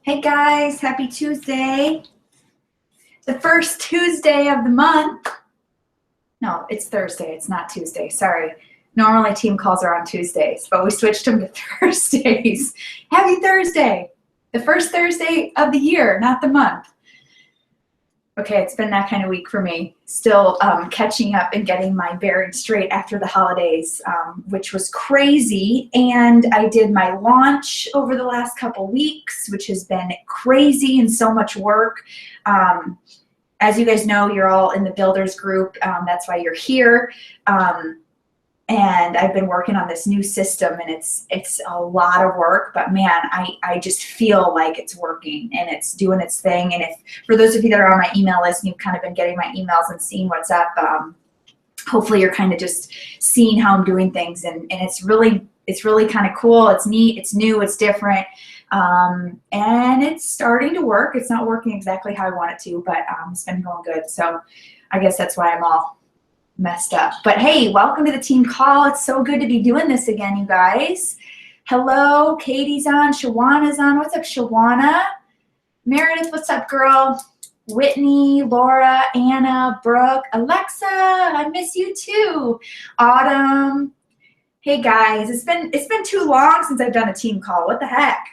Hey guys, happy Tuesday. The first Tuesday of the month. No, it's Thursday, it's not Tuesday, sorry. Normally team calls are on Tuesdays, but we switched them to Thursdays. Happy Thursday. The first Thursday of the year, not the month. Okay, it's been that kind of week for me. Still catching up and getting my bearings straight after the holidays, which was crazy. And I did my launch over the last couple weeks, which has been crazy and so much work. As you guys know, you're all in the builders group. That's why you're here. And I've been working on this new system, and it's a lot of work, but man, I just feel like it's working and it's doing its thing. And if for those of you that are on my email list and you've kind of been getting my emails and seeing what's up, hopefully you're kind of just seeing how I'm doing things, and it's really kind of cool. It's neat, it's new, it's different, and it's starting to work. It's not working exactly how I want it to, but it's been going good. So I guess that's why I'm all messed up. But hey, welcome to the team call. It's so good to be doing this again, you guys. Hello, Katie's on, Shawana's on. What's up, Shawana? Meredith, what's up, girl? Whitney, Laura, Anna, Brooke, Alexa, I miss you too. Autumn. Hey guys, it's been too long since I've done a team call. What the heck?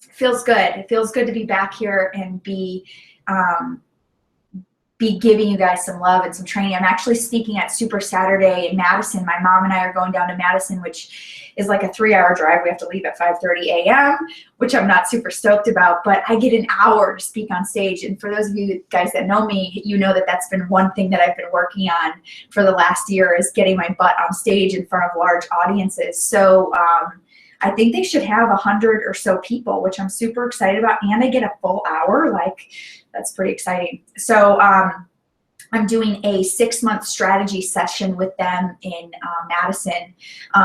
It feels good. It feels good to be back here and be giving you guys some love and some training. I'm actually speaking at Super Saturday in Madison. My mom and I are going down to Madison, which is like a 3-hour drive. We have to leave at 5:30 a.m., which I'm not super stoked about, but I get an hour to speak on stage. And for those of you guys that know me, you know that that's been one thing that I've been working on for the last year, is getting my butt on stage in front of large audiences. So I think they should have 100 or so people, which I'm super excited about, and I get a full hour. Like, that's pretty exciting. So I'm doing a 6-month strategy session with them in Madison,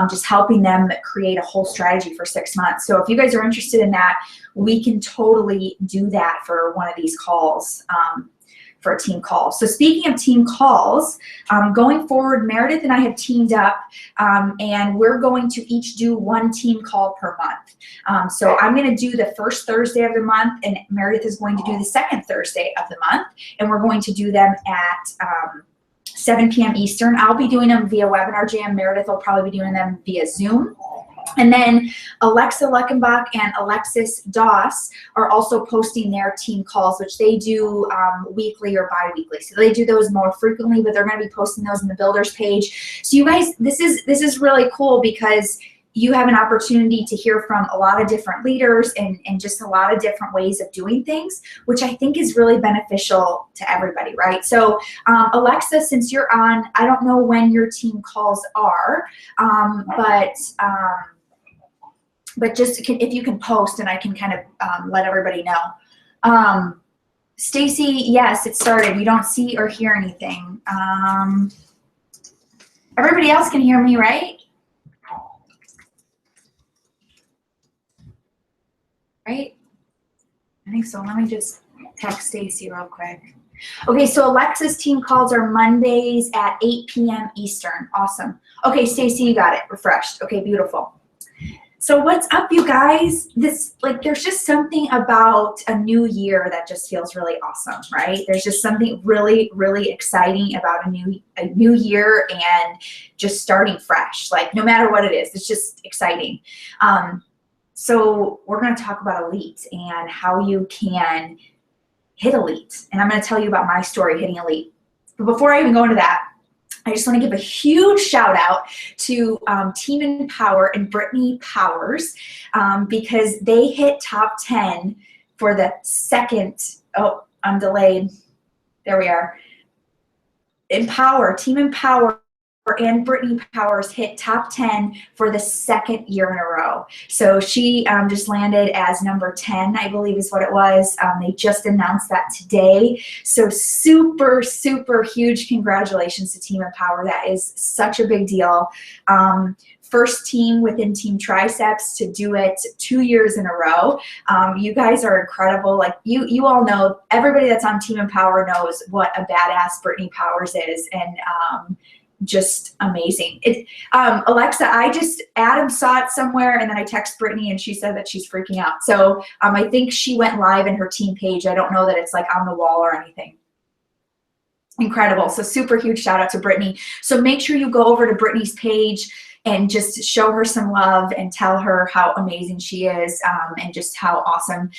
just helping them create a whole strategy for 6 months. So if you guys are interested in that, we can totally do that for one of these calls, for a team call. So speaking of team calls, going forward, Meredith and I have teamed up, and we're going to each do one team call per month. So I'm going to do the first Thursday of the month, and Meredith is going to do the second Thursday of the month, and we're going to do them at 7 p.m. Eastern. I'll be doing them via Webinar Jam. Meredith will probably be doing them via Zoom. And then Alexa Leckenbach and Alexis Doss are also posting their team calls, which they do weekly or bi-weekly. So they do those more frequently, but they're going to be posting those in the Builders page. So you guys, this is really cool, because you have an opportunity to hear from a lot of different leaders and just a lot of different ways of doing things, which I think is really beneficial to everybody, right? So Alexa, since you're on, I don't know when your team calls are, but just if you can post, and I can kind of let everybody know. Stacy, yes, it started. You don't see or hear anything. Everybody else can hear me, right? Right? I think so. Let me just text Stacy real quick. Okay, so Alexa's team calls are Mondays at 8 p.m. Eastern. Awesome. Okay, Stacy, you got it. Refreshed. Okay, beautiful. So what's up, you guys? There's just something about a new year that just feels really awesome, right? There's just something really, really exciting about a new year and just starting fresh. Like, no matter what it is, it's just exciting. So we're going to talk about elite and how you can hit elite. And I'm going to tell you about my story hitting elite. But before I even go into that, I just want to give a huge shout out to Team Empower and Brittany Powers, because they hit top 10 for the second, oh, I'm delayed. There we are. Team Empower and Brittany Powers hit top 10 for the second year in a row. So she just landed as number 10, I believe is what it was. They just announced that today. So super, super huge congratulations to Team Empower. That is such a big deal. First team within Team Triceps to do it 2 years in a row. You guys are incredible. Like, you all know, everybody that's on Team Empower knows what a badass Brittany Powers is. And just amazing. Alexa, Adam saw it somewhere, and then I text Brittany, and she said that she's freaking out. So I think she went live in her team page. I don't know that it's like on the wall or anything. Incredible. So super huge shout out to Brittany. So make sure you go over to Brittany's page and just show her some love and tell her how amazing she is, and just how awesome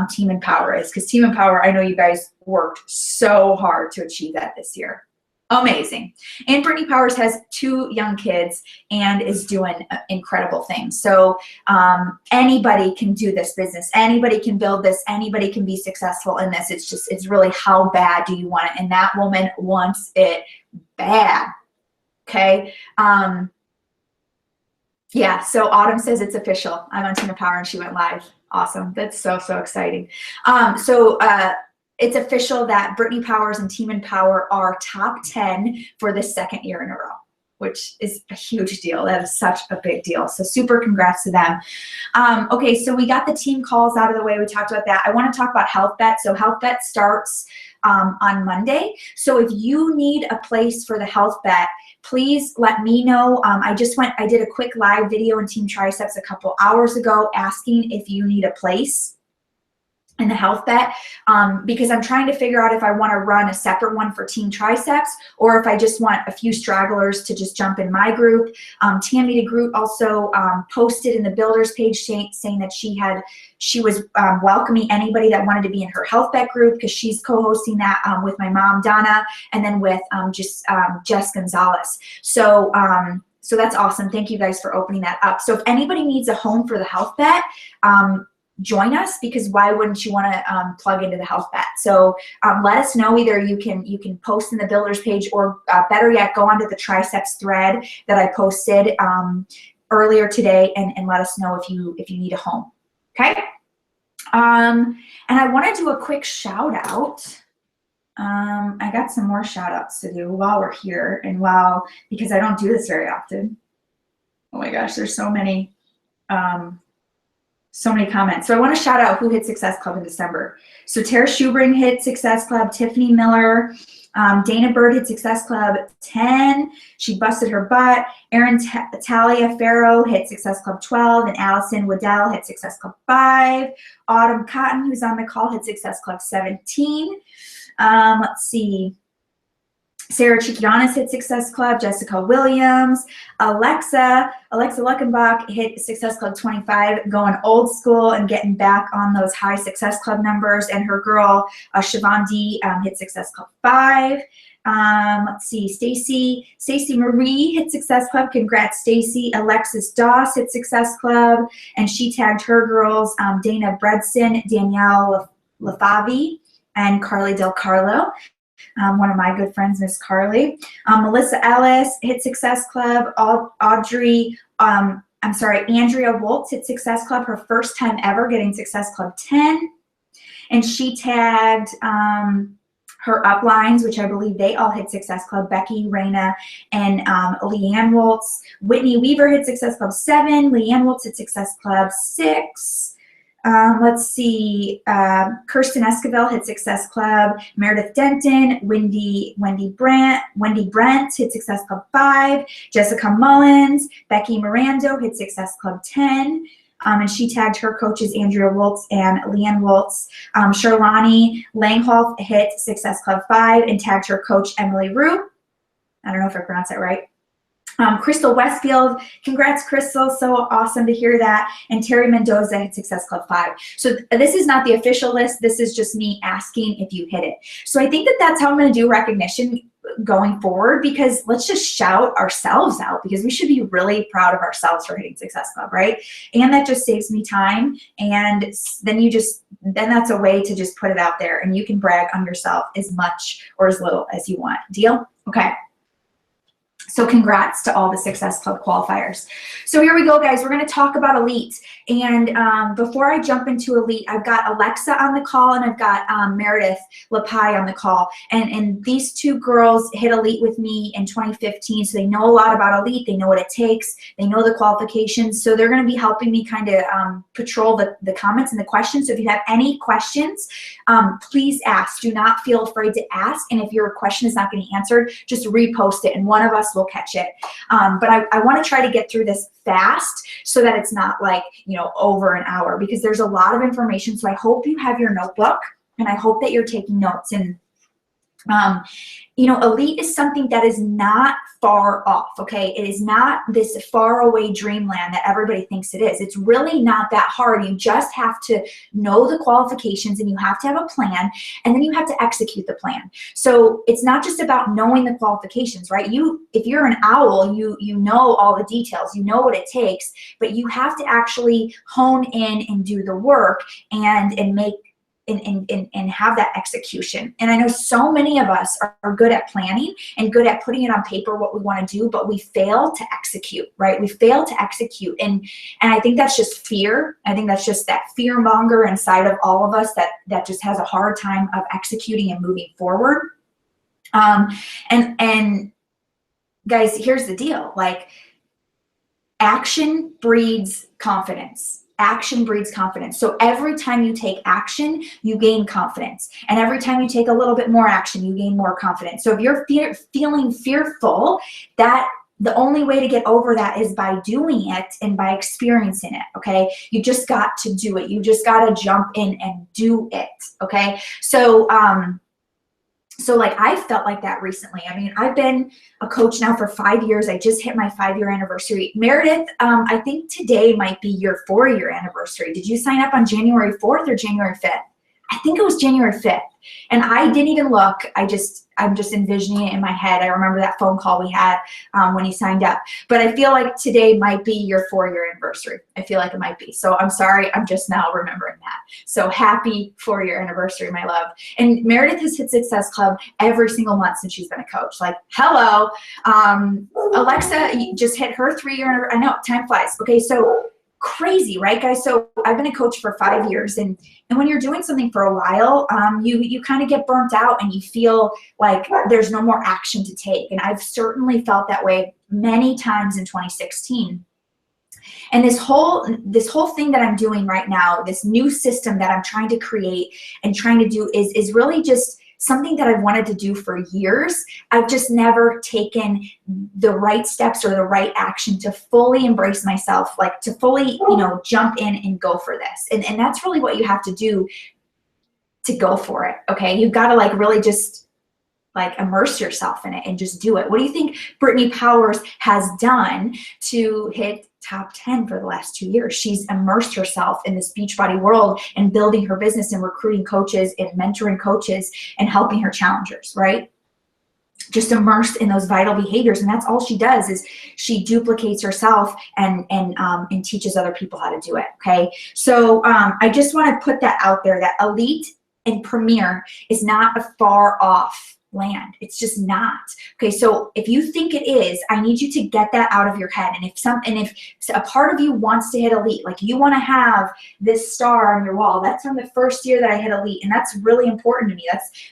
Team Empower is. Because Team Empower, I know you guys worked so hard to achieve that this year. Amazing. And Brittany Powers has 2 young kids and is doing incredible things. So anybody can do this business. Anybody can build this. Anybody can be successful in this. It's really how bad do you want it? And that woman wants it bad. Okay. Yeah, so Autumn says it's official. I'm on Team Empower and she went live. Awesome. That's so exciting. It's official that Brittany Powers and Team Empower are top 10 for the 2nd year in a row, which is a huge deal. That is such a big deal. So super congrats to them. Okay, so we got the team calls out of the way. We talked about that. I want to talk about Health Bet. So Health Bet starts on Monday. So if you need a place for the Health Bet, please let me know. I did a quick live video in Team Triceps a couple hours ago asking if you need a place in the Health Bet, because I'm trying to figure out if I want to run a separate one for Team Triceps or if I just want a few stragglers to just jump in my group. Tammy DeGroot also posted in the builders page saying that she was welcoming anybody that wanted to be in her Health Bet group, because she's co-hosting that with my mom Donna, and then with Jess Gonzalez. So that's awesome. Thank you guys for opening that up. So if anybody needs a home for the Health Bet, join us, because why wouldn't you want to plug into the Health Bet? So let us know. Either you can post in the builders page, or better yet, go onto the Triceps thread that I posted earlier today and let us know if you need a home. Okay. And I want to do a quick shout out. I got some more shout outs to do while we're here, and because I don't do this very often. Oh my gosh, there's so many comments. So I want to shout out who hit Success Club in December. So Tara Schubring hit Success Club, Tiffany Miller, Dana Bird hit Success Club 10. She busted her butt. Erin Talia Farrow hit Success Club 12, and Allison Waddell hit Success Club 5. Autumn Cotton, who's on the call, hit Success Club 17. Let's see. Sarah Chiquianis hit Success Club. Jessica Williams. Alexa Luckenbach hit Success Club 25, going old school and getting back on those high Success Club numbers. And her girl, Siobhan D, hit Success Club 5. Let's see, Stacy Marie hit Success Club. Congrats, Stacy. Alexis Doss hit Success Club, and she tagged her girls, Dana Bredson, Danielle Lafavi, and Carly Del Carlo. One of my good friends, Miss Carly. Melissa Ellis hit Success Club. Andrea Woltz hit Success Club, her first time ever getting Success Club 10. And she tagged her uplines, which I believe they all hit Success Club, Becky, Raina, and Leanne Woltz. Whitney Weaver hit Success Club 7. Leanne Woltz hit Success Club 6. Let's see, Kirsten Esquivel hit Success Club. Meredith Denton, Wendy Brent hit Success Club 5. Jessica Mullins, Becky Mirando hit Success Club 10. And she tagged her coaches, Andrea Woltz and Leanne Woltz. Sherlani Langhoff hit Success Club 5 and tagged her coach, Emily Rue. I don't know if I pronounced that right. Crystal Westfield, congrats, Crystal. So awesome to hear that. And Terry Mendoza hit Success Club 5. So this is not the official list. This is just me asking if you hit it. So I think that's how I'm going to do recognition going forward, because let's just shout ourselves out, because we should be really proud of ourselves for hitting Success Club, right? And that just saves me time. And then that's a way to just put it out there, and you can brag on yourself as much or as little as you want. Deal? Okay. So congrats to all the Success Club qualifiers. So here we go, guys. We're going to talk about Elite. And before I jump into Elite, I've got Alexa on the call, and I've got Meredith Lapai on the call. And these two girls hit Elite with me in 2015, so they know a lot about Elite. They know what it takes. They know the qualifications. So they're going to be helping me kind of patrol the comments and the questions. So if you have any questions, please ask. Do not feel afraid to ask. And if your question is not getting answered, just repost it, and one of us will will catch it. But I want to try to get through this fast so that it's not like, over an hour, because there's a lot of information. So I hope you have your notebook, and I hope that you're taking notes. And elite is something that is not far off, okay? It is not this far away dreamland that everybody thinks it is. It's really not that hard. You just have to know the qualifications, and you have to have a plan, and then you have to execute the plan. So it's not just about knowing the qualifications, right? If you're an owl, you know all the details, you know what it takes, but you have to actually hone in and do the work and make and have that execution. And I know so many of us are good at planning and good at putting it on paper what we want to do, but we fail to execute, right? We fail to execute. And I think that's just fear. I think that's just that fear monger inside of all of us that just has a hard time of executing and moving forward. And guys, here's the deal. Like, action breeds confidence. Action breeds confidence. So every time you take action, you gain confidence. And every time you take a little bit more action, you gain more confidence. So if you're feeling fearful, that the only way to get over that is by doing it and by experiencing it, okay? You just got to do it. You just got to jump in and do it, okay? So like, I felt like that recently. I mean, I've been a coach now for 5 years. I just hit my 5-year anniversary. Meredith, I think today might be your 4-year anniversary. Did you sign up on January 4th or January 5th? I think it was January 5th. And I didn't even look. I'm just envisioning it in my head. I remember that phone call we had when you signed up. But I feel like today might be your 4-year anniversary. I feel like it might be. So I'm sorry. I'm just now remembering that. So happy 4-year anniversary, my love. And Meredith has hit Success Club every single month since she's been a coach. Like, hello. Alexa just hit her 3-year. I know, time flies. Okay, so crazy, right, guys? So I've been a coach for 5 years, and when you're doing something for a while, you kind of get burnt out and you feel like there's no more action to take. And I've certainly felt that way many times in 2016. And this whole thing that I'm doing right now, this new system that I'm trying to create and trying to do is really just something that I've wanted to do for years. I've just never taken the right steps or the right action to fully embrace myself, like to fully, jump in and go for this. And that's really what you have to do to go for it, okay? You've got to like really just like immerse yourself in it and just do it. What do you think Brittany Powers has done to hit top 10 for the last 2 years? She's immersed herself in this Beachbody world and building her business and recruiting coaches and mentoring coaches and helping her challengers, right? Just immersed in those vital behaviors. And that's all she does is she duplicates herself and teaches other people how to do it, okay? So I just want to put that out there, that elite and premier is not a far off land. It's just not. Okay, so if you think it is, I need you to get that out of your head. And if a part of you wants to hit elite, like you want to have this star on your wall, that's from the first year that I hit elite, and that's really important to me.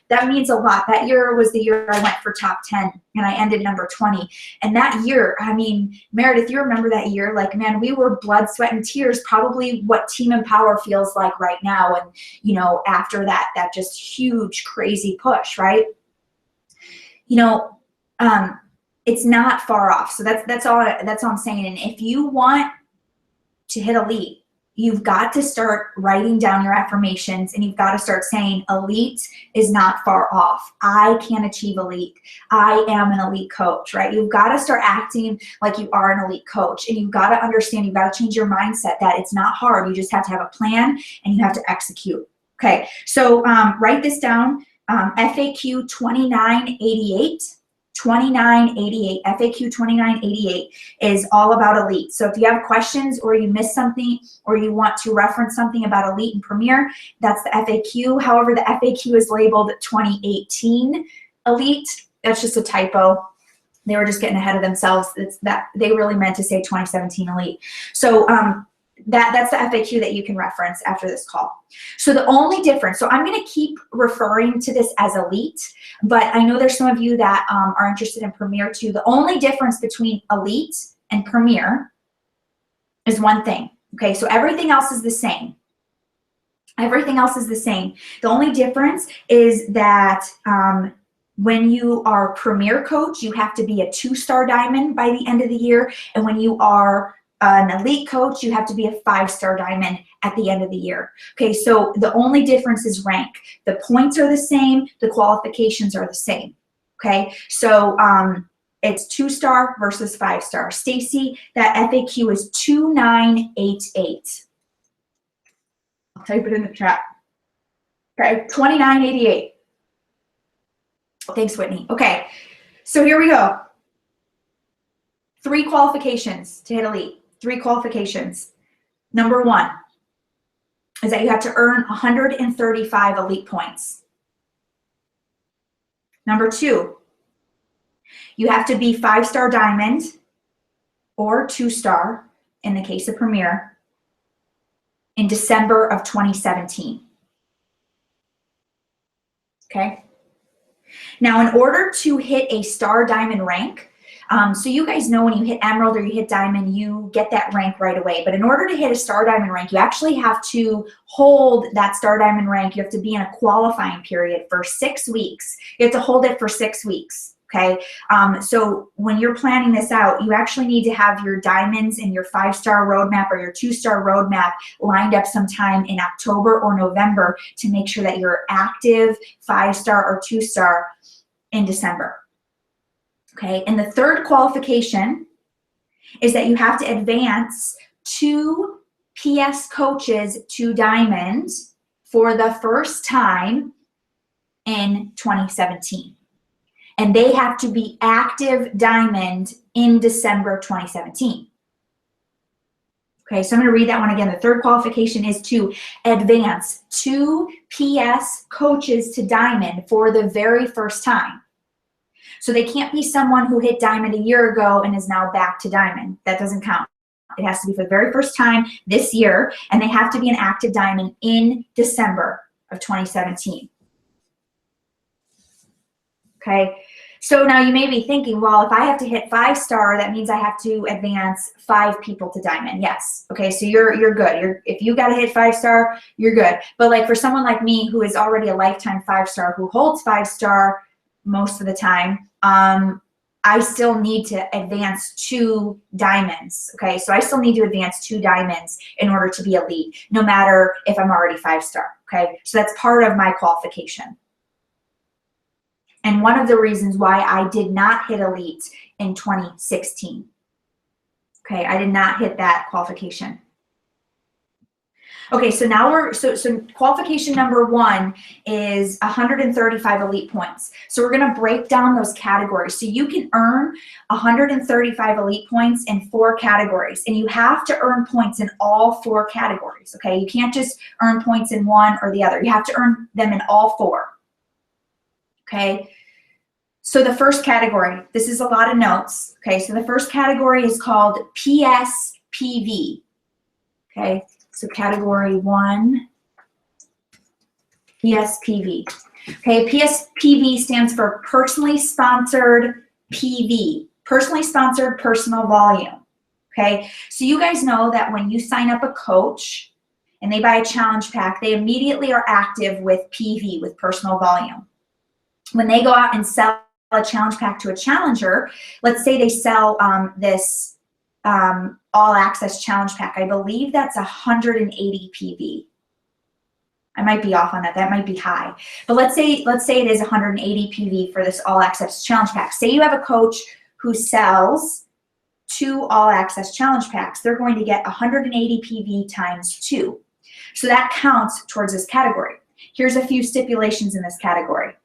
That means a lot. That year was the year I went for top 10 and I ended number 20. And that year, I mean, Meredith, you remember that year? Like, man, we were blood, sweat, and tears, probably what Team Empower feels like right now. And after that just huge, crazy push, right? It's not far off. So that's all I'm saying. And if you want to hit elite, you've got to start writing down your affirmations, and you've got to start saying elite is not far off. I can achieve elite. I am an elite coach, right? You've got to start acting like you are an elite coach, and you've got to understand, you've got to change your mindset that it's not hard. You just have to have a plan and you have to execute. Okay. So write this down. FAQ 2988. 2988, FAQ 2988 is all about elite. So if you have questions or you missed something or you want to reference something about elite and premier, that's the FAQ. However, the FAQ is labeled 2018 elite. That's just a typo. They were just getting ahead of themselves. They really meant to say 2017 elite. So that's the FAQ that you can reference after this call. So the only difference, so I'm going to keep referring to this as elite, but I know there's some of you that are interested in premier too. The only difference between elite and premier is one thing. Okay, so everything else is the same. Everything else is the same. The only difference is that When you are premier coach, you have to be a 2-star diamond by the end of the year. And when you are an elite coach, you have to be a 5-star diamond at the end of the year. Okay, so the only difference is rank. The points are the same, the qualifications are the same. Okay, so it's 2-star versus 5-star. Stacy, that FAQ is 2988. I'll type it in the chat. Okay, 2988. Thanks, Whitney. Okay, so here we go. 3 qualifications to hit elite. 3 qualifications. Number 1 is that you have to earn 135 elite points. Number 2, you have to be 5-star diamond or 2-star in the case of premier in December of 2017. Okay. Now, in order to hit a star diamond rank, so you guys know when you hit emerald or you hit diamond, you get that rank right away. But in order to hit a star diamond rank, you actually have to hold that star diamond rank. You have to be in a qualifying period for 6 weeks. You have to hold it for 6 weeks. Okay, so when you're planning this out, you actually need to have your diamonds and your 5-star roadmap or your 2-star roadmap lined up sometime in October or November to make sure that you're active 5-star or 2-star in December. Okay, and the third qualification is that you have to advance 2 PS coaches to diamond for the first time in 2017. And they have to be active diamond in December 2017. Okay, so I'm going to read that one again. The third qualification is to advance 2 PS coaches to diamond for the very first time. So they can't be someone who hit diamond a year ago and is now back to diamond. That doesn't count. It has to be for the very first time this year, and they have to be an active diamond in December of 2017. Okay, so now you may be thinking, well, if I have to hit 5-star, that means I have to advance 5 people to diamond. Yes. Okay, so you're good. If you got to hit 5-star, you're good. But like for someone like me who is already a lifetime 5-star, who holds 5-star most of the time, I still need to advance 2 diamonds. Okay, so I still need to advance 2 diamonds in order to be elite, no matter if I'm already 5-star. Okay, so that's part of my qualification. And one of the reasons why I did not hit elite in 2016. Okay, I did not hit that qualification. Okay, so now so qualification number 1 is 135 elite points. So we're going to break down those categories. So you can earn 135 elite points in 4 categories, and you have to earn points in all 4 categories. Okay, you can't just earn points in one or the other. You have to earn them in all 4. Okay, so the first category, this is a lot of notes. Okay, so the first category is called PSPV. Okay, so category 1, PSPV. Okay, PSPV stands for personally sponsored PV, personally sponsored personal volume. Okay, so you guys know that when you sign up a coach and they buy a challenge pack, they immediately are active with PV, with personal volume. When they go out and sell a challenge pack to a challenger, let's say they sell this all access challenge pack. I believe that's 180 PV. I might be off on that. That might be high. But let's say it is 180 PV for this all access challenge pack. Say you have a coach who sells 2 all access challenge packs. They're going to get 180 PV times 2. So that counts towards this category. Here's a few stipulations in this category.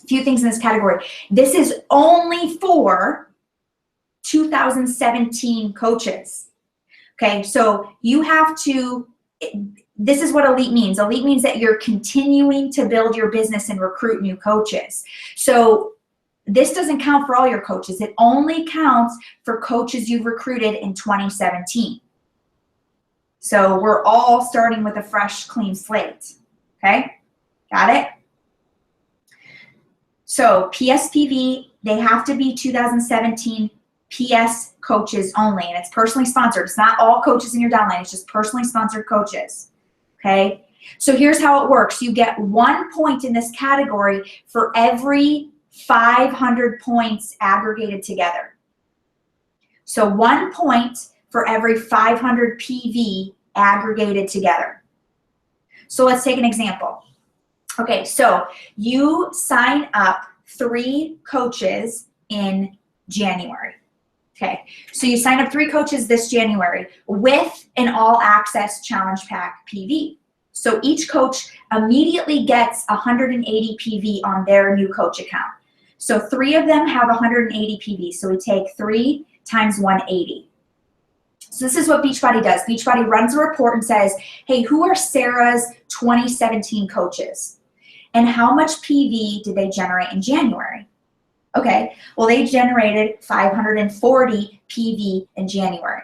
A few things in this category. This is only for 2017 coaches. Okay, so you have to, this is what elite means. Elite means that you're continuing to build your business and recruit new coaches. So this doesn't count for all your coaches. It only counts for coaches you've recruited in 2017. So we're all starting with a fresh, clean slate. Okay, got it? So PSPV, they have to be 2017 PS coaches only, and it's personally sponsored. It's not all coaches in your downline. It's just personally sponsored coaches. Okay, So here's how it works. You get 1 point in this category for every 500 points aggregated together. So 1 point for every 500 PV aggregated together. So let's take an example. Okay, so you sign up 3 coaches in January. Okay, so you sign up 3 coaches this January with an all access challenge pack PV. So each coach immediately gets 180 PV on their new coach account. So 3 of them have 180 PV. So we take 3 times 180. So this is what Beachbody does. Beachbody runs a report and says, hey, who are Sarah's 2017 coaches? And how much PV did they generate in January? Okay, well, they generated 540 PV in January.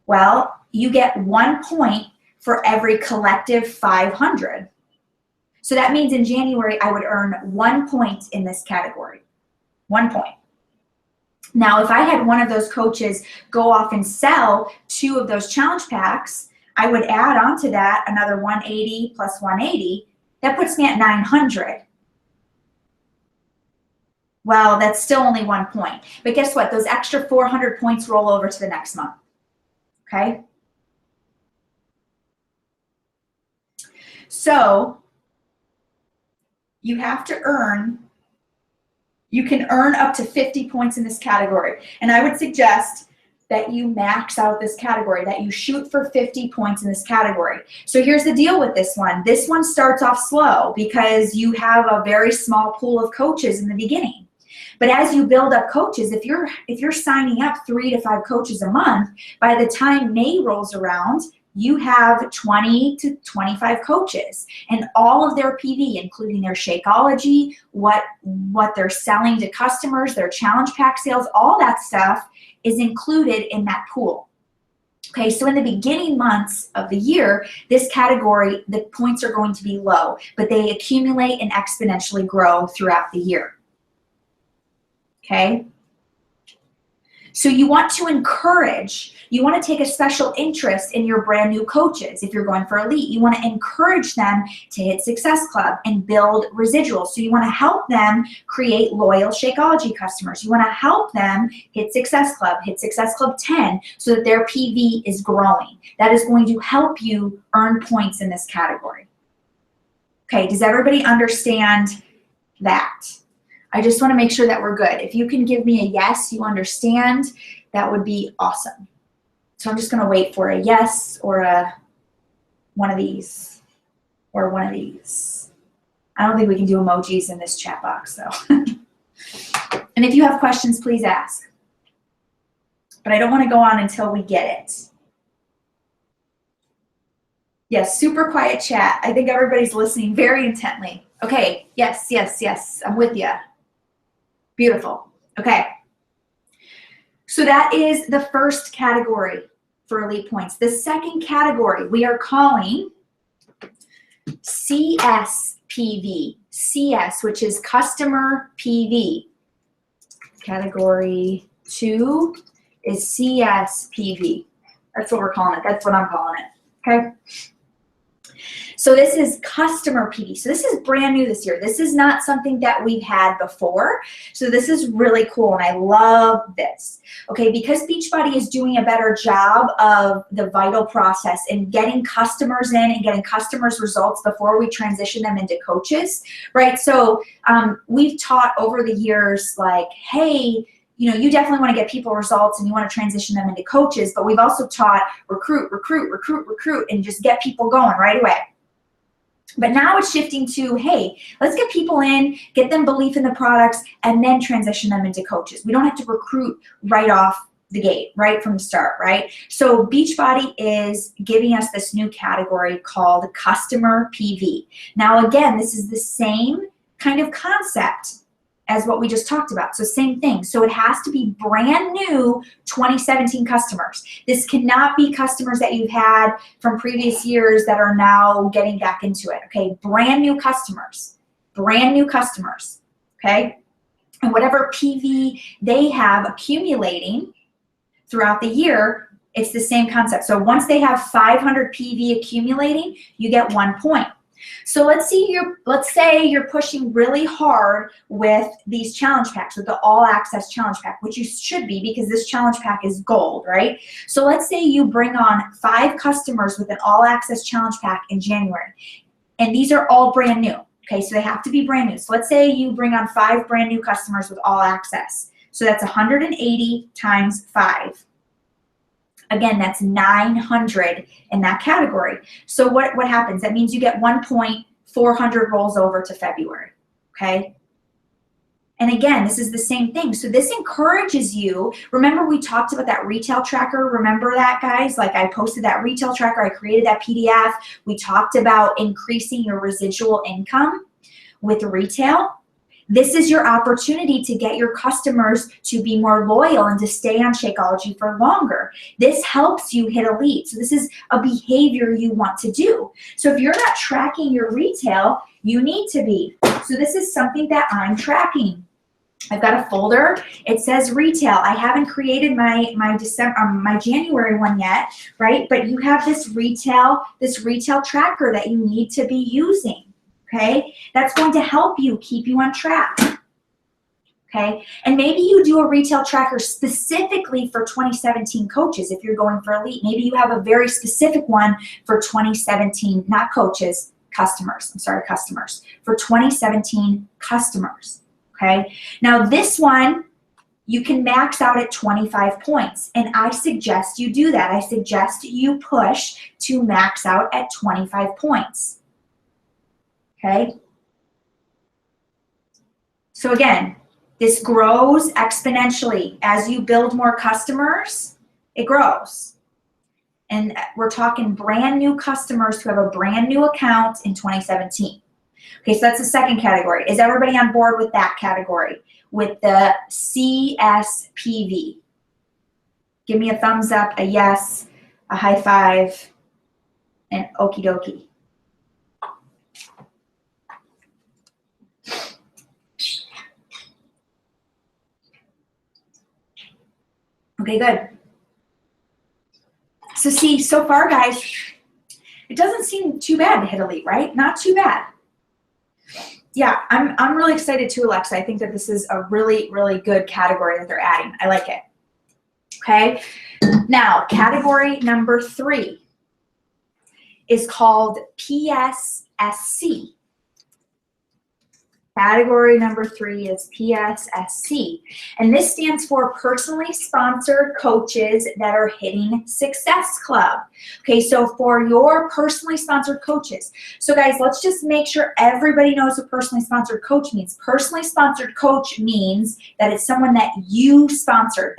Well, you get 1 point for every collective 500. So that means in January, I would earn 1 point in this category. 1 point. Now, if I had one of those coaches go off and sell 2 of those challenge packs, I would add on to that another 180 plus 180. That puts me at 900. Well, that's still only 1 point. But guess what? Those extra 400 points roll over to the next month. Okay? So you have to earn, you can earn up to 50 points in this category. And I would suggest that you max out this category, that you shoot for 50 points in this category. So here's the deal with this one. This one starts off slow because you have a very small pool of coaches in the beginning. But as you build up coaches, if you're signing up 3 to 5 coaches a month, by the time May rolls around, you have 20 to 25 coaches, and all of their PV, including their Shakeology, what they're selling to customers, their challenge pack sales, all that stuff is included in that pool. Okay, so in the beginning months of the year, this category, the points are going to be low, but they accumulate and exponentially grow throughout the year. Okay? So you want to encourage, you want to take a special interest in your brand new coaches. If you're going for elite, you want to encourage them to hit Success Club and build residuals. So you want to help them create loyal Shakeology customers. You want to help them hit Success Club 10, so that their PV is growing. That is going to help you earn points in this category. Okay, does everybody understand that? I just want to make sure that we're good. If you can give me a yes, you understand, that would be awesome. So I'm just going to wait for a yes or a one of these or one of these. I don't think we can do emojis in this chat box though. And if you have questions, please ask. But I don't want to go on until we get it. Yes, super quiet chat. I think everybody's listening very intently. Okay, yes, yes, yes, I'm with you. Beautiful. Okay. So that is the first category for elite points. The second category we are calling CSPV. CS, which is customer PV. Category 2 is CSPV. That's what we're calling it. That's what I'm calling it. Okay. So this is customer PV. So this is brand new this year. This is not something that we've had before. So this is really cool, and I love this. Okay, because Beachbody is doing a better job of the vital process and getting customers in and getting customers results before we transition them into coaches, right? So we've taught over the years, like, hey, you know, you definitely want to get people results and you want to transition them into coaches, but we've also taught recruit, recruit, recruit, recruit, and just get people going right away. But now it's shifting to, hey, let's get people in, get them belief in the products, and then transition them into coaches. We don't have to recruit right off the gate, right from the start, right? So Beachbody is giving us this new category called customer PV. Now, again, this is the same kind of concept as what we just talked about. So same thing. So it has to be brand new 2017 customers. This cannot be customers that you've had from previous years that are now getting back into it. Okay, brand new customers, okay? And whatever PV they have accumulating throughout the year It's the same concept. So once they have 500 PV accumulating, you get 1 point. So let's say you're pushing really hard with these challenge packs, with the all access challenge pack, which you should be because this challenge pack is gold, right? So let's say you bring on 5 customers with an all access challenge pack in January, and these are all brand new. Okay, so they have to be brand new. So let's say you bring on 5 brand new customers with all access. So that's 180 times 5. Again, that's 900 in that category. So what happens? That means you get 1 point, 400 rolls over to February, okay? And again, this is the same thing. So this encourages you. Remember we talked about that retail tracker? Remember that, guys? Like I posted that retail tracker. I created that PDF. We talked about increasing your residual income with retail. This is your opportunity to get your customers to be more loyal and to stay on Shakeology for longer. This helps you hit elite. So this is a behavior you want to do. So if you're not tracking your retail, you need to be. So this is something that I'm tracking. I've got a folder. It says retail. I haven't created my January one yet, right? But you have this retail tracker that you need to be using. Okay, that's going to help you, keep you on track. Okay, and maybe you do a retail tracker specifically for 2017 coaches if you're going for elite. Maybe you have a very specific one for 2017, not coaches, customers. I'm sorry, customers. For 2017 customers. Okay, now this one you can max out at 25 points, and I suggest you do that. I suggest you push to max out at 25 points. Okay, so again, this grows exponentially. As you build more customers, it grows. And we're talking brand new customers who have a brand new account in 2017. Okay, so that's the second category. Is everybody on board with that category? With the CSPV? Give me a thumbs up, a yes, a high five, and okie dokie. Okay, good. So see, so far, guys, it doesn't seem too bad to hit elite, right? Not too bad. Yeah, I'm really excited too, Alexa. I think that this is a really, really good category that they're adding. I like it. Okay, now category number 3 is called PSSC. Category number 3 is PSSC, and this stands for Personally Sponsored Coaches that are hitting Success Club. Okay, so for your personally sponsored coaches. So guys, let's just make sure everybody knows what personally sponsored coach means. Personally sponsored coach means that it's someone that you sponsored,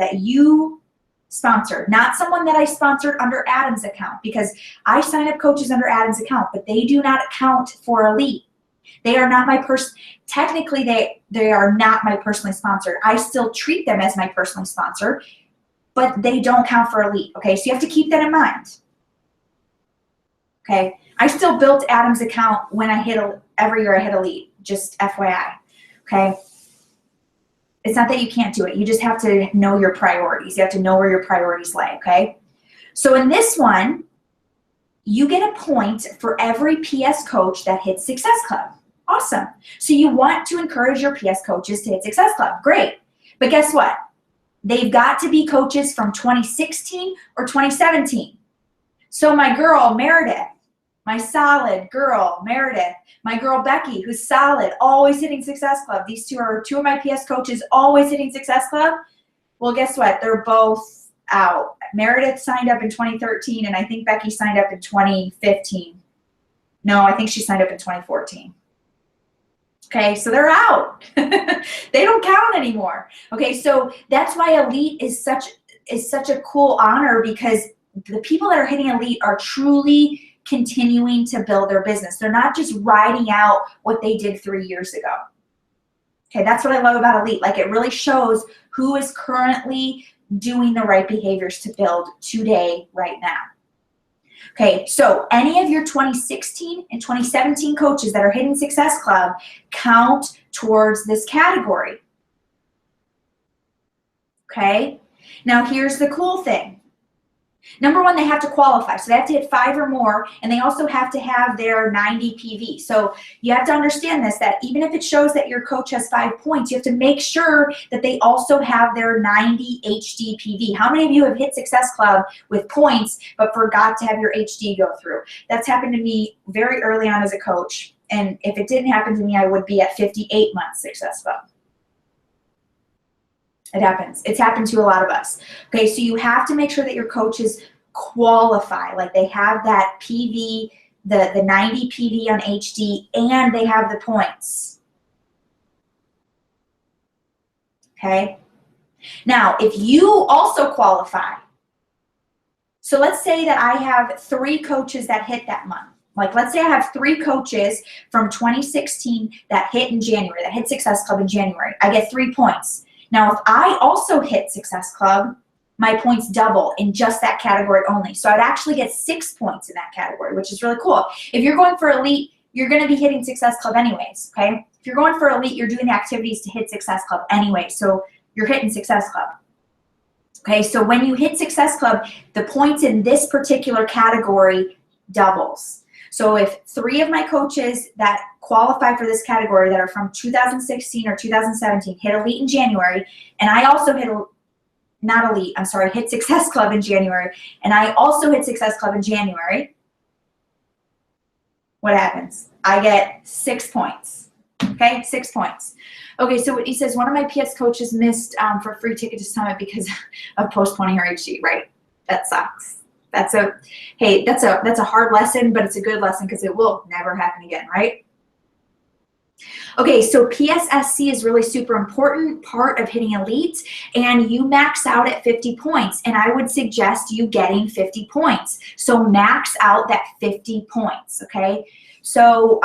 not someone that I sponsored under Adam's account, because I sign up coaches under Adam's account, but they do not count for elite. They are not my technically they are not my personally sponsored. I still treat them as my personally sponsored, but they don't count for elite. Okay, so you have to keep that in mind. Okay, I still built Adam's account when I hit every year I hit elite, just FYI. Okay, it's not that you can't do it. You just have to know your priorities. You have to know where your priorities lay. Okay, so in this one, you get a point for every PS coach that hits Success Club. Awesome. So you want to encourage your PS coaches to hit Success Club. Great. But guess what? They've got to be coaches from 2016 or 2017. So my girl, Meredith, my solid girl, Meredith, my girl, Becky, who's solid, always hitting Success Club. These two are 2 of my PS coaches, always hitting Success Club. Well, guess what? They're both out. Meredith signed up in 2013, and I think Becky signed up in 2015. No, I think she signed up in 2014. Okay, so they're out. They don't count anymore. Okay, so that's why elite is such a cool honor, because the people that are hitting elite are truly continuing to build their business. They're not just riding out what they did 3 years ago. Okay, that's what I love about elite. Like, it really shows who is currently doing the right behaviors to build today, right now. Okay, so any of your 2016 and 2017 coaches that are hitting Success Club count towards this category. Okay, now here's the cool thing. Number one, they have to qualify. So they have to hit 5 or more, and they also have to have their 90 PV. So you have to understand this, that even if it shows that your coach has 5 points, you have to make sure that they also have their 90 HD PV. How many of you have hit Success Club with points but forgot to have your HD go through? That's happened to me very early on as a coach. And if it didn't happen to me, I would be at 58 months Success Club. It happens. It's happened to a lot of us. Okay, so you have to make sure that your coaches qualify, like they have that PV, the 90 PV on HD, and they have the points. Okay? Now, if you also qualify, so let's say that I have 3 coaches that hit that month. Like, let's say I have 3 coaches from 2016 that hit in January, that hit Success Club in January. I get 3 points. Now, if I also hit Success Club, my points double in just that category only. So I'd actually get 6 points in that category, which is really cool. If you're going for elite, you're going to be hitting Success Club anyways, okay? If you're going for elite, you're doing the activities to hit Success Club anyway, so you're hitting Success Club. Okay, so when you hit Success Club, the points in this particular category doubles. So if 3 of my coaches that qualify for this category that are from 2016 or 2017 hit elite in January, and I also hit, not elite, I'm sorry, hit Success Club in January, and I also hit Success Club in January, what happens? I get 6 points, okay, 6 points. Okay, so he says, one of my PS coaches missed for a free ticket to Summit because of postponing her HD, right? That sucks. That's a hard lesson, but it's a good lesson because it will never happen again, right? Okay, so PSSC is really super important part of hitting elite, and you max out at 50 points, and I would suggest you getting 50 points. So max out that 50 points, okay? So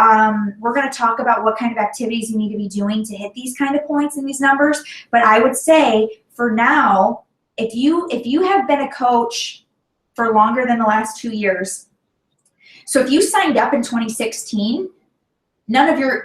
we're going to talk about what kind of activities you need to be doing to hit these kind of points and these numbers, but I would say for now, if you have been a coach for longer than the last 2 years, so if you signed up in 2016,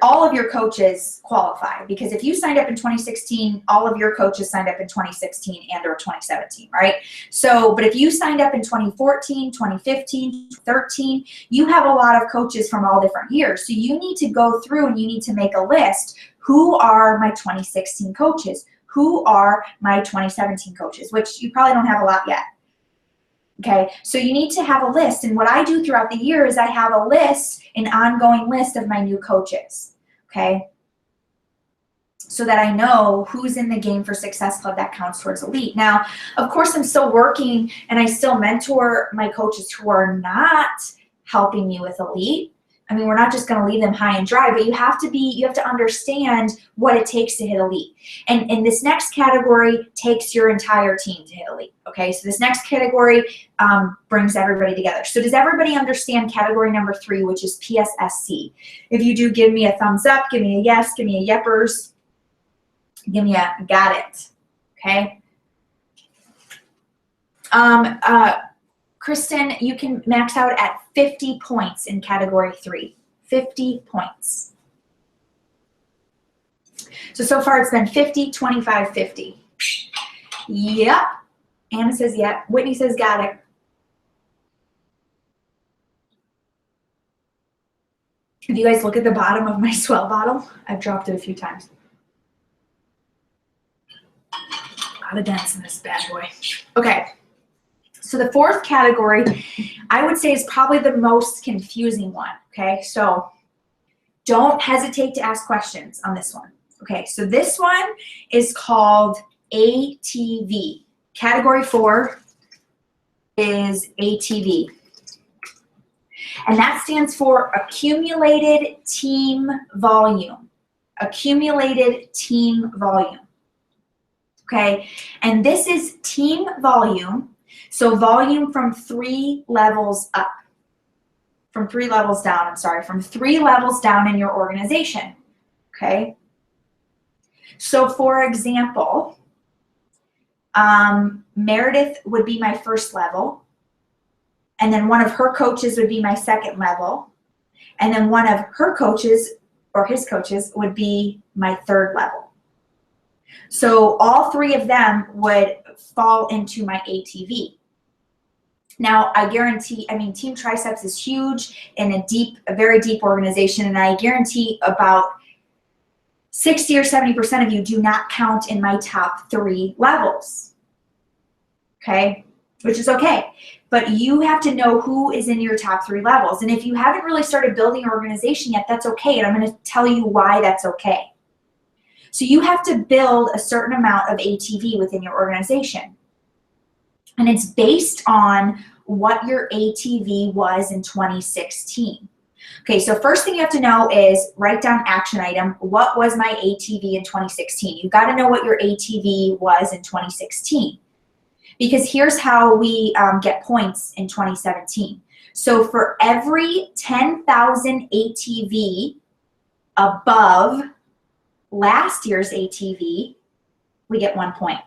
all of your coaches qualify, because if you signed up in 2016, all of your coaches signed up in 2016 and or 2017, right? So, but if you signed up in 2014, 2015, 2013, you have a lot of coaches from all different years. So you need to go through and you need to make a list. Who are my 2016 coaches? Who are my 2017 coaches? Which you probably don't have a lot yet. Okay, so you need to have a list, and what I do throughout the year is I have a list, an ongoing list of my new coaches, okay, so that I know who's in the game for Success Club that counts towards elite. Now, of course, I'm still working, and I still mentor my coaches who are not helping me with elite. I mean, we're not just going to leave them high and dry, but you have to understand what it takes to hit elite. And this next category takes your entire team to hit elite. Okay, so this next category brings everybody together. So does everybody understand category number 3, which is PSSC? If you do, give me a thumbs up, give me a yes, give me a yeppers, give me a got it. Okay. Kristen, you can max out at 50 points in category 3. 50 points. So far it's been 50, 25, 50. Yep. Anna says yeah. Whitney says got it. If you guys look at the bottom of my Swell bottle, I've dropped it a few times. A lot of dents in this bad boy. Okay. So the 4th category, I would say, is probably the most confusing one, okay? So don't hesitate to ask questions on this one. Okay, so this one is called ATV. Category 4 is ATV. And that stands for Accumulated Team Volume. Accumulated Team Volume. Okay, and this is team volume. So volume from 3 levels up, from 3 levels down, I'm sorry, from 3 levels down in your organization, okay? So for example, Meredith would be my 1st level, and then one of her coaches would be my 2nd level, and then one of her coaches or his coaches would be my 3rd level. So all 3 of them would fall into my ATV. Now, I guarantee, I mean, Team Triceps is huge and a very deep organization, and I guarantee about 60 or 70% of you do not count in my top 3 levels, okay? Which is okay. But you have to know who is in your top 3 levels. And if you haven't really started building your organization yet, that's okay. And I'm going to tell you why that's okay. So you have to build a certain amount of ATV within your organization. And it's based on what your ATV was in 2016. Okay, so first thing you have to know is write down action item. What was my ATV in 2016? You've got to know what your ATV was in 2016. Because here's how we get points in 2017. So for every 10,000 ATV above last year's ATV, we get 1 point.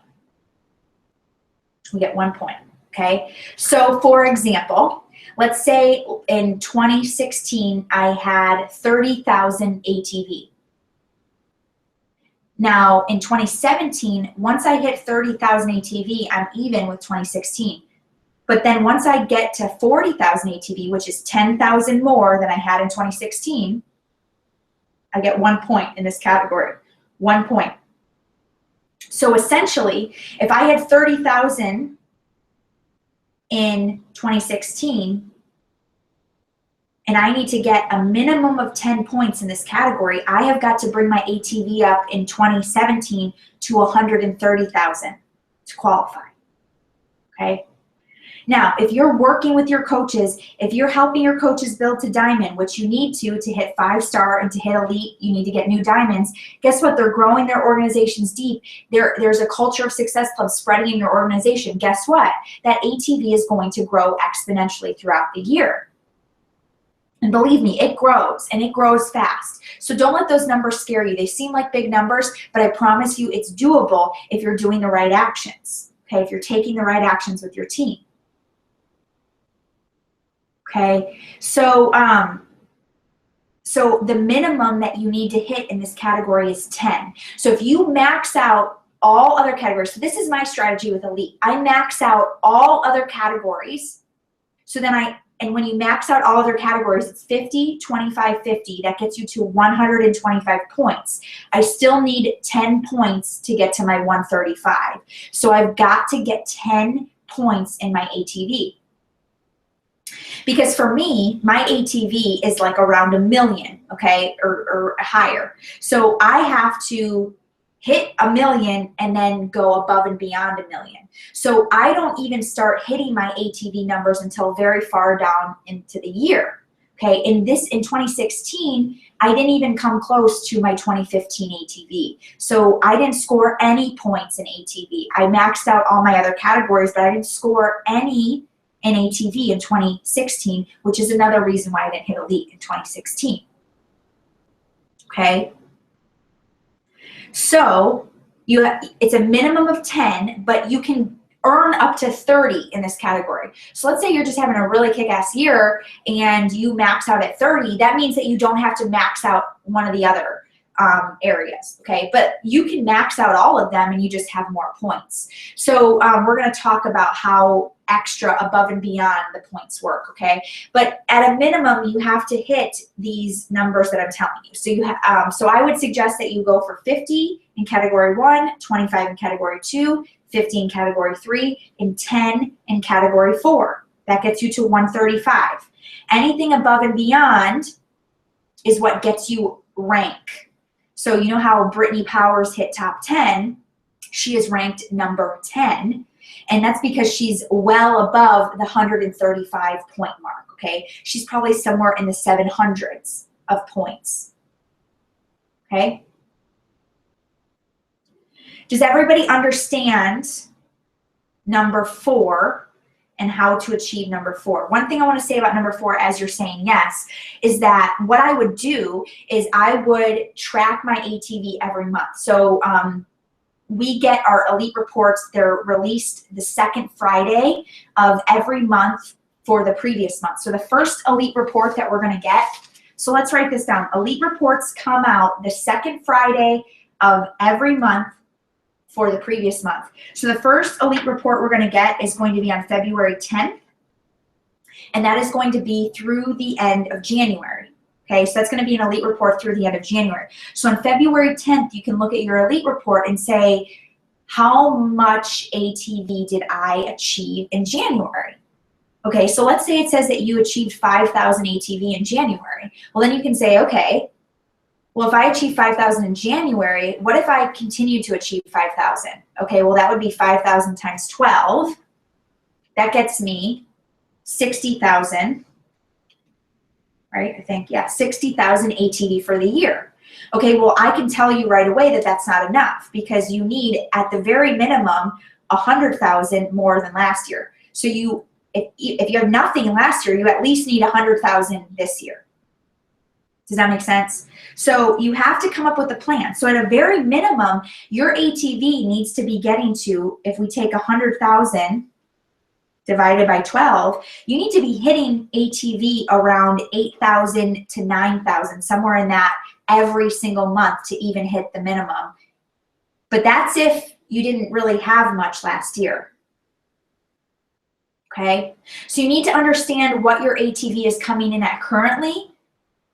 We get 1 point, okay? So for example, let's say in 2016, I had 30,000 ATV. Now in 2017, once I hit 30,000 ATV, I'm even with 2016. But then once I get to 40,000 ATV, which is 10,000 more than I had in 2016, I get 1 point in this category, 1 point. So essentially, if I had 30,000 in 2016, and I need to get a minimum of 10 points in this category, I have got to bring my ATV up in 2017 to 130,000 to qualify, okay? Now, if you're working with your coaches, if you're helping your coaches build to diamond, which you need to hit 5-star and to hit elite, you need to get new diamonds. Guess what? They're growing their organizations deep. There's a culture of success club spreading in your organization. Guess what? That ATV is going to grow exponentially throughout the year. And believe me, it grows, and it grows fast. So don't let those numbers scare you. They seem like big numbers, but I promise you it's doable if you're doing the right actions, okay? If you're taking the right actions with your team. Okay, so the minimum that you need to hit in this category is 10. So if you max out all other categories, so this is my strategy with Elite. I max out all other categories. So then and when you max out all other categories, it's 50, 25, 50. That gets you to 125 points. I still need 10 points to get to my 135. So I've got to get 10 points in my ATV. Because for me, my ATV is like around 1 million, okay, or higher. So I have to hit 1 million and then go above and beyond 1 million. So I don't even start hitting my ATV numbers until very far down into the year. Okay, in 2016, I didn't even come close to my 2015 ATV. So I didn't score any points in ATV. I maxed out all my other categories, but I didn't score any in ATV in 2016, which is another reason why I didn't hit elite in 2016. Okay? So it's a minimum of 10, but you can earn up to 30 in this category. So let's say you're just having a really kick-ass year and you max out at 30. That means that you don't have to max out one of the other areas, okay? But you can max out all of them and you just have more points. So we're going to talk about how extra above and beyond the points work, okay? But at a minimum, you have to hit these numbers that I'm telling you. So so I would suggest that you go for 50 in category 1, 25 in category 2, 50 in category 3, and 10 in category 4. That gets you to 135. Anything above and beyond is what gets you rank. So you know how Brittany Powers hit top 10? She is ranked number 10. And that's because she's well above the 135 point mark, okay? She's probably somewhere in the 700s of points, okay? Does everybody understand number 4 and how to achieve number 4? One thing I want to say about number 4 as you're saying yes is that what I would do is I would track my ATV every month. So we get our elite reports. They're released the second Friday of every month for the previous month. So the first elite report that we're going to get, so let's write this down. Elite reports come out the second Friday of every month for the previous month. So the first elite report we're going to get is going to be on February 10th. and that is going to be through the end of January. Okay, so that's going to be an elite report through the end of January. So on February 10th, you can look at your elite report and say, how much ATV did I achieve in January? Okay, so let's say it says that you achieved 5,000 ATV in January. Well, then you can say, okay, well, if I achieve 5,000 in January, what if I continue to achieve 5,000? Okay, well, that would be 5,000 times 12. That gets me 60,000, right? I think, yeah, 60,000 ATV for the year. Okay, well, I can tell you right away that that's not enough because you need, at the very minimum, 100,000 more than last year. So if you have nothing last year, you at least need 100,000 this year. Does that make sense? So you have to come up with a plan. So at a very minimum, your ATV needs to be getting to, if we take 100,000 divided by 12, you need to be hitting ATV around 8,000 to 9,000, somewhere in that, every single month to even hit the minimum. But that's if you didn't really have much last year. Okay? So you need to understand what your ATV is coming in at currently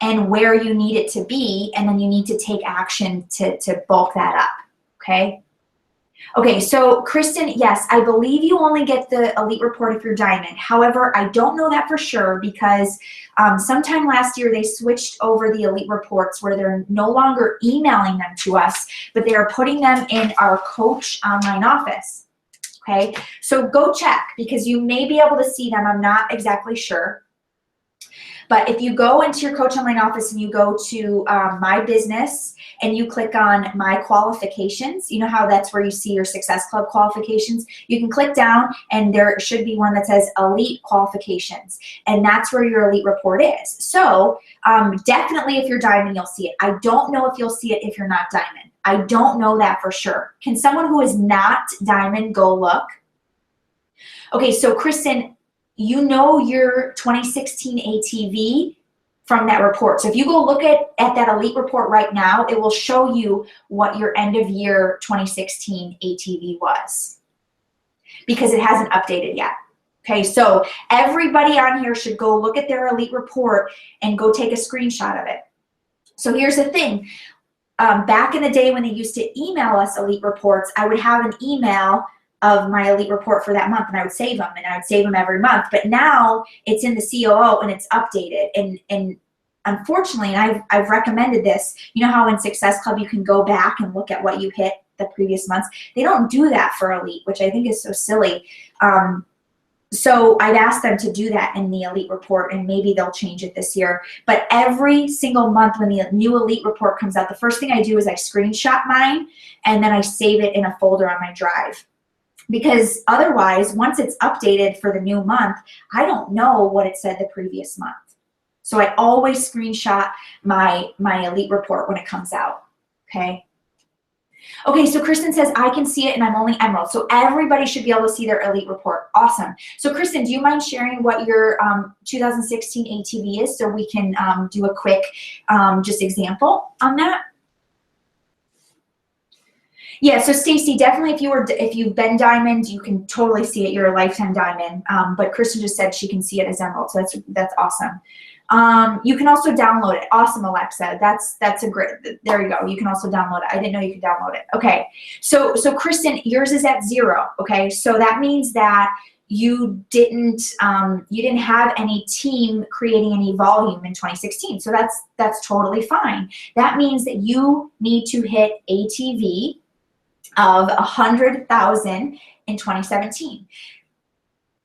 and where you need it to be, and then you need to take action to bulk that up. Okay? Okay, so Kristen, yes, I believe you only get the elite report if you're diamond. However, I don't know that for sure because sometime last year they switched over the elite reports where they're no longer emailing them to us, but they are putting them in our coach online office. Okay, so go check because you may be able to see them. I'm not exactly sure. But if you go into your coach online office and you go to my business and you click on my qualifications, you know how that's where you see your Success Club qualifications? You can click down and there should be one that says elite qualifications, and that's where your elite report is. So definitely if you're diamond, you'll see it. I don't know if you'll see it if you're not diamond. I don't know that for sure. Can someone who is not diamond go look? Okay, so Kristen, you know your 2016 ATV from that report. So if you go look at that elite report right now, it will show you what your end of year 2016 ATV was because it hasn't updated yet. Okay, so everybody on here should go look at their elite report and go take a screenshot of it. So here's the thing. Back in the day when they used to email us elite reports, I would have an email of my elite report for that month and I would save them, and I would save them every month. But now it's in the COO and it's updated, and unfortunately, and I've recommended this, you know how in Success Club you can go back and look at what you hit the previous months? They don't do that for elite, which I think is so silly. So I'd ask them to do that in the elite report, and maybe they'll change it this year. But every single month when the new elite report comes out, the first thing I do is I screenshot mine and then I save it in a folder on my drive. Because otherwise, once it's updated for the new month, I don't know what it said the previous month. So I always screenshot my elite report when it comes out, okay? Okay, so Kristen says, I can see it and I'm only Emerald. So everybody should be able to see their elite report. Awesome. So Kristen, do you mind sharing what your 2016 ATV is so we can do a quick just example on that? Yeah, so Stacy, definitely if you've been diamond, you can totally see it. You're a lifetime diamond. But Kristen just said she can see it as emerald, so that's awesome. You can also download it. Awesome, Alexa. That's a great. There you go. You can also download it. I didn't know you could download it. Okay, so Kristen, yours is at 0. Okay, so that means that you didn't have any team creating any volume in 2016. So that's totally fine. That means that you need to hit ATV of 100,000 in 2017.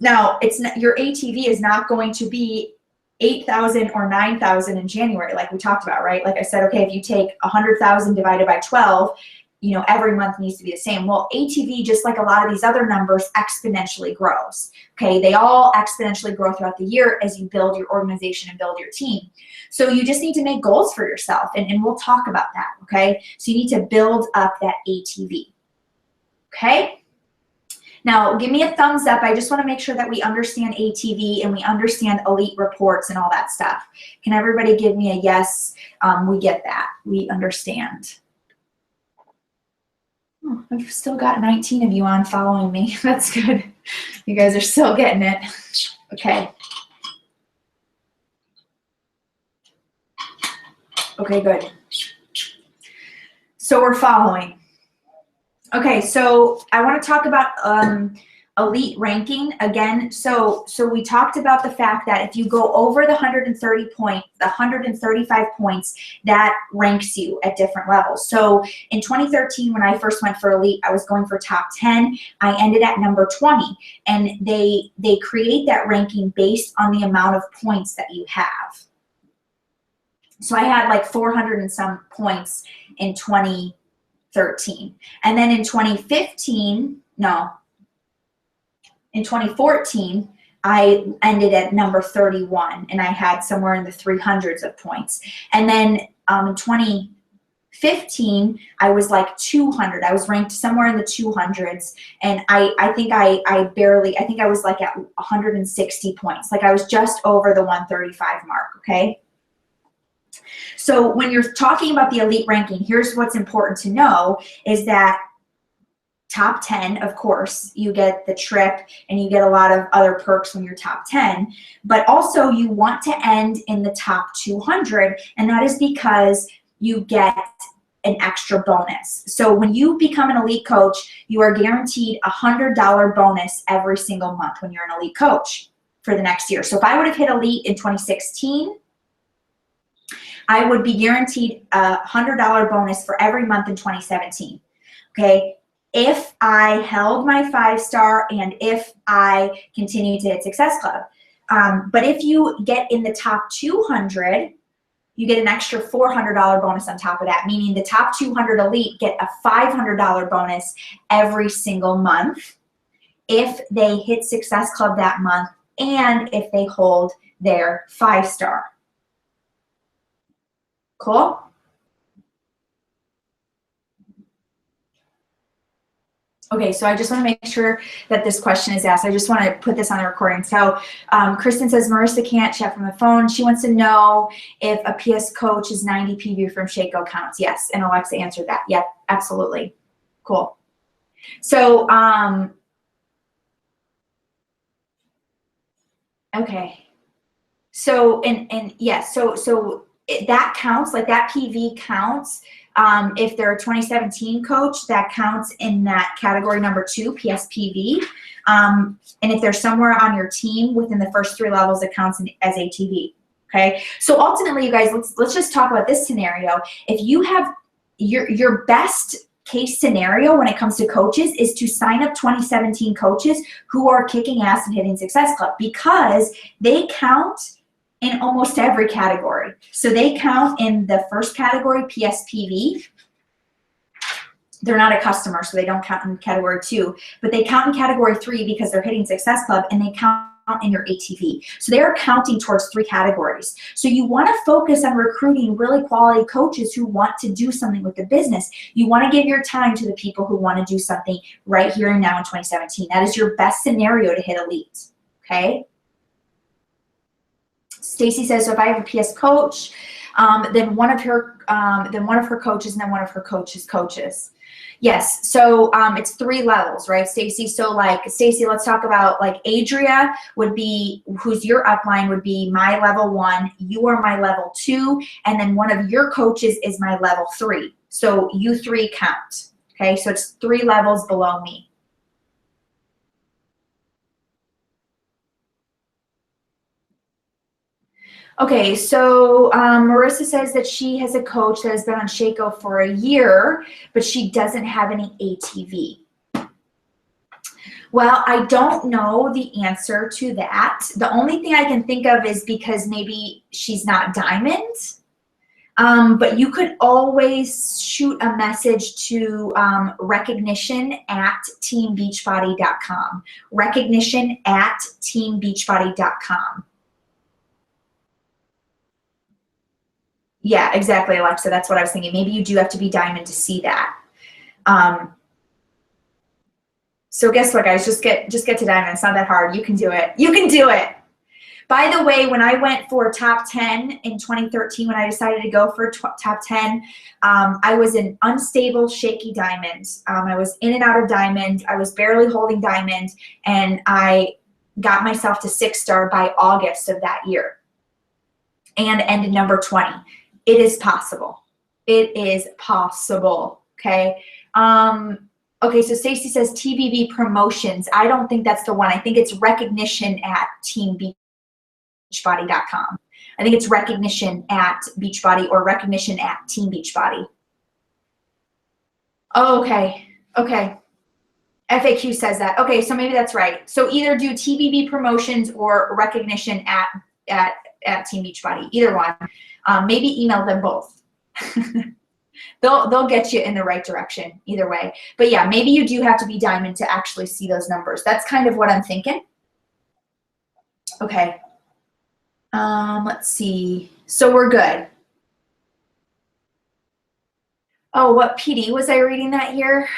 Now, your ATV is not going to be 8,000 or 9,000 in January, like we talked about, right? Like I said, okay, if you take 100,000 divided by 12, you know, every month needs to be the same. Well, ATV, just like a lot of these other numbers, exponentially grows. Okay, they all exponentially grow throughout the year as you build your organization and build your team. So you just need to make goals for yourself, and we'll talk about that, okay? So you need to build up that ATV. Okay, now give me a thumbs up. I just want to make sure that we understand ATV and we understand elite reports and all that stuff. Can everybody give me a yes? We get that. We understand. Oh, I've still got 19 of you on following me. That's good. You guys are still getting it. Okay. Okay, good. So we're following. Okay, so I want to talk about elite ranking again. So we talked about the fact that if you go over the 135 points, that ranks you at different levels. So in 2013, when I first went for elite, I was going for top 10. I ended at number 20, and they create that ranking based on the amount of points that you have. So I had like 400 and some points in 2013. And then in 2014, I ended at number 31, and I had somewhere in the 300s of points. And then in 2015, I was like 200. I was ranked somewhere in the 200s, and I think I was like at 160 points. Like I was just over the 135 mark, okay? So when you're talking about the elite ranking, here's what's important to know is that top 10, of course, you get the trip and you get a lot of other perks when you're top 10, but also you want to end in the top 200, and that is because you get an extra bonus. So when you become an elite coach, you are guaranteed a $100 bonus every single month when you're an elite coach for the next year. So if I would have hit elite in 2016, I would be guaranteed a $100 bonus for every month in 2017, okay? If I held my 5-star and if I continue to hit Success Club. But if you get in the top 200, you get an extra $400 bonus on top of that, meaning the top 200 elite get a $500 bonus every single month if they hit Success Club that month and if they hold their 5-star. Cool? Okay, so I just want to make sure that this question is asked. I just want to put this on the recording. So Kristen says Marissa can't chat from the phone. She wants to know if a PS coach is 90 PV from Shaco counts. Yes, and Alexa answered that. Yep, absolutely. Cool. So, okay. So, and yes, so that counts, like that PV counts. If they're a 2017 coach, that counts in that category number 2, PSPV. And if they're somewhere on your team within the first 3 levels, it counts as ATV. Okay. So ultimately, you guys, let's just talk about this scenario. If you have your best case scenario when it comes to coaches is to sign up 2017 coaches who are kicking ass and hitting Success Club, because they count in almost every category. So they count in the first category, PSPV. They're not a customer, so they don't count in category 2, but they count in category 3 because they're hitting Success Club, and they count in your ATV. So they're counting towards 3 categories. So you want to focus on recruiting really quality coaches who want to do something with the business. You want to give your time to the people who want to do something right here and now in 2017. That is your best scenario to hit elite, okay? Stacy says, so if I have a PS coach, then one of her coaches, and then one of her coaches. Yes, so it's 3 levels, right, Stacy? So like, Stacy, let's talk about like Adria would be, who's your upline, would be my level 1, you are my level 2, and then one of your coaches is my level 3. So you 3 count, okay? So it's 3 levels below me. Okay, so Marissa says that she has a coach that has been on Shaco for a year, but she doesn't have any ATV. Well, I don't know the answer to that. The only thing I can think of is because maybe she's not diamond. But you could always shoot a message to recognition@teambeachbody.com. Recognition@teambeachbody.com. Yeah, exactly, Alexa. That's what I was thinking. Maybe you do have to be diamond to see that. So guess what, guys? Just get to diamond. It's not that hard. You can do it. You can do it. By the way, when I went for top 10 in 2013, when I decided to go for top 10, I was an unstable, shaky diamond. I was in and out of diamond. I was barely holding diamond, and I got myself to 6-star by August of that year and ended number 20. It is possible. It is possible, okay? Okay, so Stacy says TBB Promotions. I don't think that's the one. I think it's recognition at teambeachbody.com. I think it's recognition at Beachbody or recognition at Team Beachbody. Oh, okay, okay. FAQ says that. Okay, so maybe that's right. So either do TBB Promotions or recognition at Team Beachbody, either one. Maybe email them both. They'll get you in the right direction either way. But yeah, maybe you do have to be Diamond to actually see those numbers. That's kind of what I'm thinking. Okay. Let's see. So we're good. Oh, what PD was I reading that year?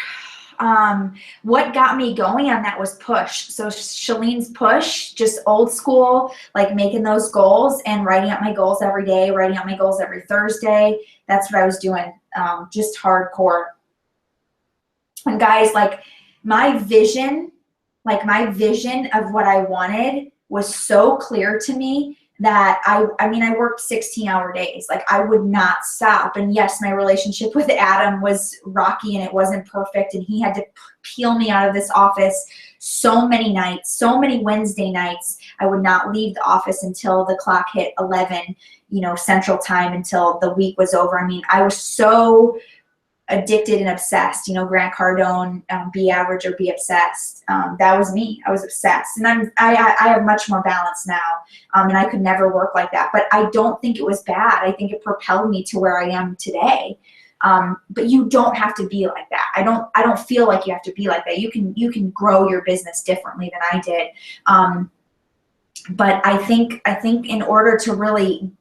What got me going on that was push. So Shalene's push, just old school, like making those goals and writing out my goals every day, writing out my goals every Thursday. That's what I was doing, just hardcore. And guys, like my vision of what I wanted was so clear to me that I mean, I worked 16-hour days. Like I would not stop. And yes, my relationship with Adam was rocky and it wasn't perfect. And he had to peel me out of this office so many nights, so many Wednesday nights. I would not leave the office until the clock hit 11, Central Time, until the week was over. I mean, I was so addicted and obsessed, Grant Cardone, be average or be obsessed. That was me. I was obsessed, and I have much more balance now, and I could never work like that. But I don't think it was bad. I think it propelled me to where I am today. But you don't have to be like that. I don't feel like you have to be like that. You can grow your business differently than I did. But I think in order to really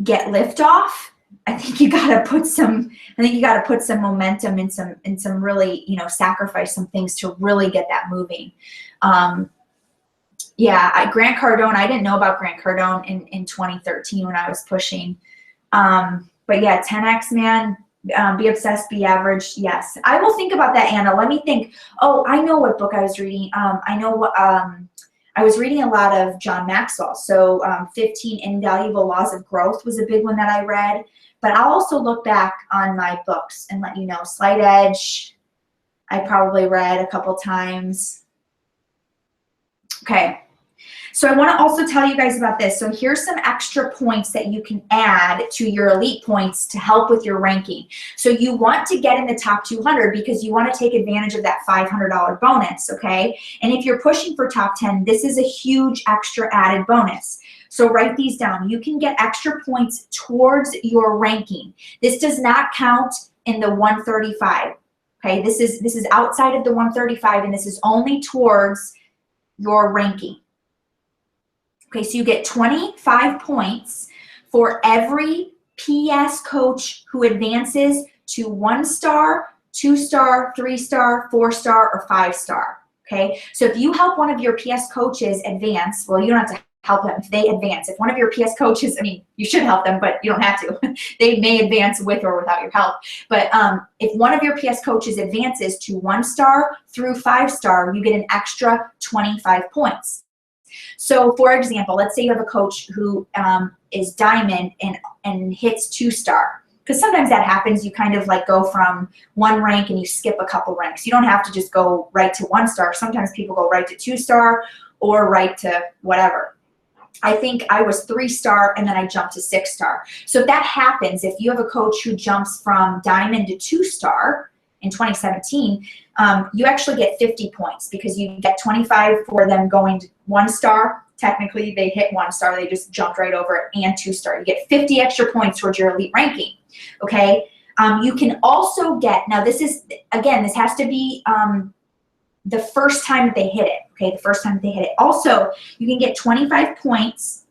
get liftoff, I think you got to put some momentum in some really, sacrifice some things to really get that moving. Yeah, Grant Cardone, I didn't know about Grant Cardone in 2013 when I was pushing. But yeah, 10X, man, be obsessed, be average. Yes, I will think about that, Anna. Let me think. Oh, I know what book I was reading. I know what, I was reading a lot of John Maxwell. So 15 Invaluable Laws of Growth was a big one that I read. But I'll also look back on my books and let you know. Slight Edge, I probably read a couple times. Okay, so I want to also tell you guys about this. So here's some extra points that you can add to your elite points to help with your ranking. So you want to get in the top 200 because you want to take advantage of that $500 bonus, okay? And if you're pushing for top 10, this is a huge extra added bonus. So write these down. You can get extra points towards your ranking. This does not count in the 135. Okay, this is outside of the 135, and this is only towards your ranking. Okay, so you get 25 points for every PS coach who advances to 1-star, 2-star, 3-star, 4-star, or 5-star. Okay, so if you help one of your PS coaches advance, well, you don't have to help them if they advance. If one of your PS coaches, I mean, you should help them, but you don't have to. They may advance with or without your help. But if one of your PS coaches advances to 1-star through 5-star, you get an extra 25 points. So for example, let's say you have a coach who is Diamond and hits 2-star. Because sometimes that happens. You kind of like go from one rank and you skip a couple ranks. You don't have to just go right to 1-star. Sometimes people go right to 2-star or right to whatever. I think I was 3-star and then I jumped to 6-star. So if that happens, if you have a coach who jumps from Diamond to 2-star in 2017, you actually get 50 points because you get 25 for them going to 1-star. Technically, they hit 1-star. They just jumped right over it, and 2-star. You get 50 extra points towards your elite ranking, okay? You can also get, now this is, again, this has to be the first time that they hit it, okay, the first time that they hit it. Also, you can get 25 points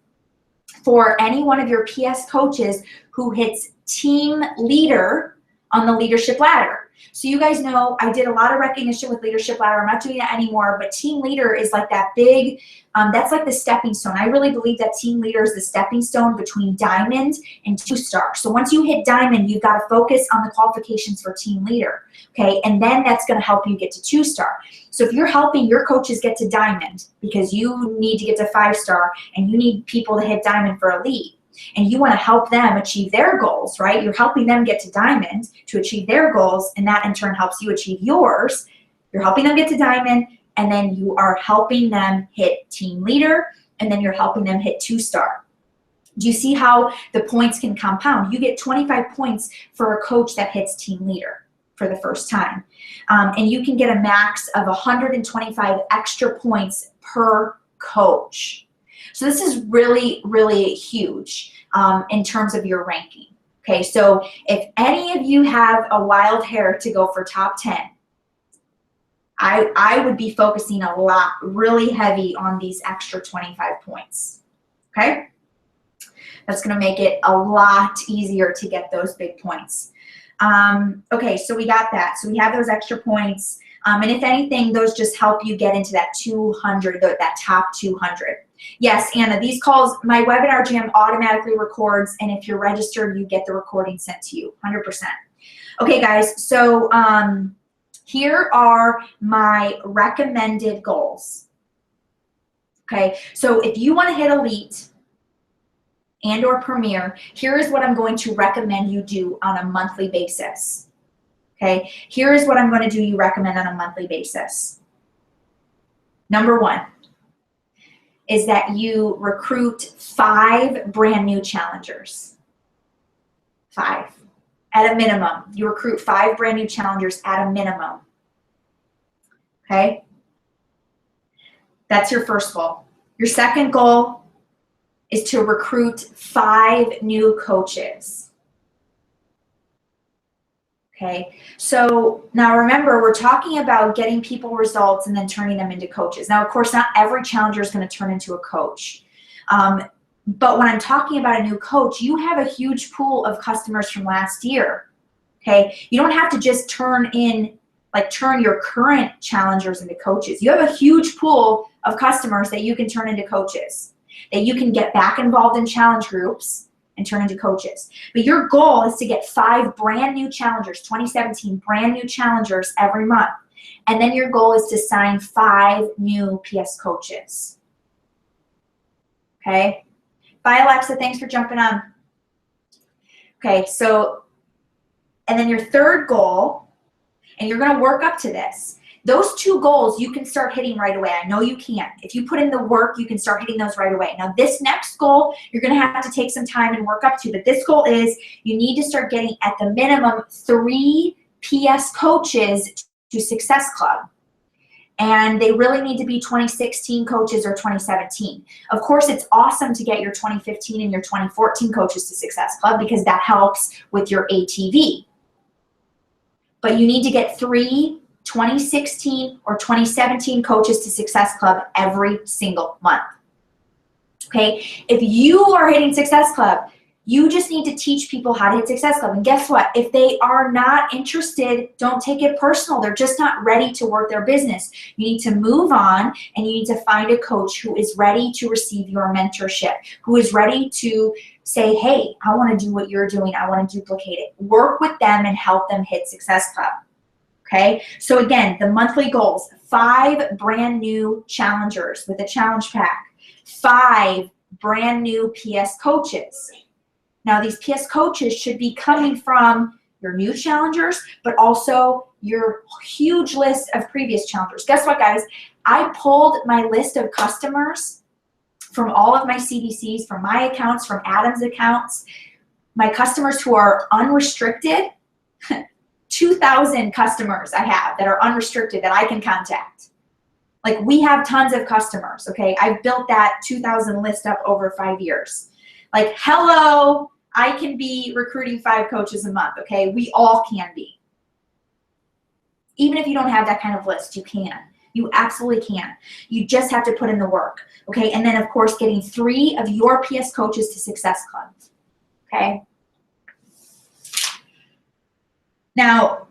for any one of your PS coaches who hits team leader on the leadership ladder. So you guys know I did a lot of recognition with leadership ladder. I'm not doing that anymore, but team leader is like that big, that's like the stepping stone. I really believe that team leader is the stepping stone between Diamond and 2-star. So once you hit Diamond, you've got to focus on the qualifications for team leader, okay? And then that's going to help you get to 2-star. So if you're helping your coaches get to Diamond because you need to get to 5-star and you need people to hit Diamond for elite, and you want to help them achieve their goals, right? You're helping them get to diamond to achieve their goals, and that in turn helps you achieve yours. You're helping them get to diamond, and then you are helping them hit team leader, and then you're helping them hit 2-star. Do you see how the points can compound? You get 25 points for a coach that hits team leader for the first time. And you can get a max of 125 extra points per coach. So this is really, really huge in terms of your ranking. Okay, so if any of you have a wild hair to go for top 10, I would be focusing a lot, really heavy on these extra 25 points, okay? That's gonna make it a lot easier to get those big points. Okay, so we got that. So we have those extra points. And if anything, those just help you get into that 200, that top 200. Yes, Anna, these calls, my Webinar Jam automatically records, and if you're registered, you get the recording sent to you, 100%. Okay, guys, so here are my recommended goals. Okay, so if you want to hit elite and or premier, here is what I'm going to recommend you do on a monthly basis. Okay, here is what I'm going to do you recommend on a monthly basis. Number 1 is that you recruit 5 brand new challengers. 5. At a minimum, you recruit 5 brand new challengers at a minimum. Okay? That's your first goal. Your second goal is to recruit 5 new coaches. Okay? So now remember, we're talking about getting people results and then turning them into coaches. Now, of course, not every challenger is going to turn into a coach. But when I'm talking about a new coach, you have a huge pool of customers from last year, okay? You don't have to just turn your current challengers into coaches. You have a huge pool of customers that you can turn into coaches, that you can get back involved in challenge groups and turn into coaches. But your goal is to get 5 brand new challengers, 2017 brand new challengers every month. And then your goal is to sign 5 new PS coaches, okay? Bye, Alexa. Thanks for jumping on. Okay, so, and then your third goal, and you're going to work up to this. Those 2 goals you can start hitting right away. I know you can. If you put in the work, you can start hitting those right away. Now, this next goal, you're going to have to take some time and work up to. But this goal is you need to start getting, at the minimum, 3 PS coaches to Success Club. And they really need to be 2016 coaches or 2017. Of course, it's awesome to get your 2015 and your 2014 coaches to Success Club because that helps with your ATV. But you need to get 3 2016 or 2017 coaches to Success Club every single month. Okay? If you are hitting Success Club, you just need to teach people how to hit Success Club. And guess what? If they are not interested, don't take it personal. They're just not ready to work their business. You need to move on, and you need to find a coach who is ready to receive your mentorship, who is ready to say, hey, I want to do what you're doing. I want to duplicate it. Work with them and help them hit Success Club. Okay? So again, the monthly goals, 5 brand new challengers with a challenge pack, 5 brand new PS coaches. Now, these PS coaches should be coming from your new challengers, but also your huge list of previous challengers. Guess what, guys? I pulled my list of customers from all of my CDCs, from my accounts, from Adam's accounts, my customers who are unrestricted, 2,000 customers I have that are unrestricted that I can contact. Like, we have tons of customers, okay? I've built that 2,000 list up over 5 years. Like, hello, I can be recruiting 5 coaches a month, okay? We all can be. Even if you don't have that kind of list, you can. You absolutely can. You just have to put in the work, okay? And then, of course, getting 3 of your PS coaches to Success Club, okay? Now,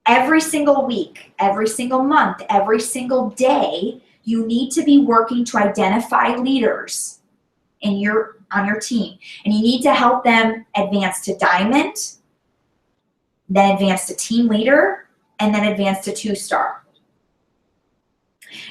every single week, every single month, every single day, you need to be working to identify leaders on your team. And you need to help them advance to diamond, then advance to team leader, and then advance to 2-star.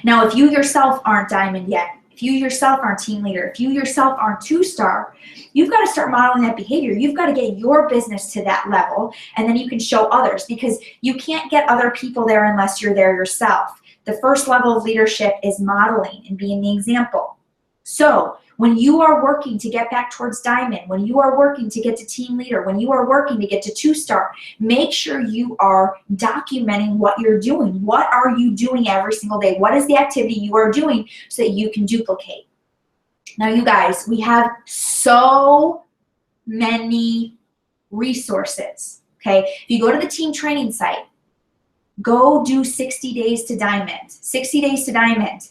Now, if you yourself aren't diamond yet, if if you yourself aren't team leader, if you yourself aren't 2-star, you've got to start modeling that behavior. You've got to get your business to that level, and then you can show others, because you can't get other people there unless you're there yourself. The first level of leadership is modeling and being the example. So when you are working to get back towards diamond, when you are working to get to team leader, when you are working to get to 2-star, make sure you are documenting what you're doing. What are you doing every single day? What is the activity you are doing so that you can duplicate? Now, you guys, we have so many resources, okay? If you go to the team training site, go do 60 days to diamond. 60 days to diamond.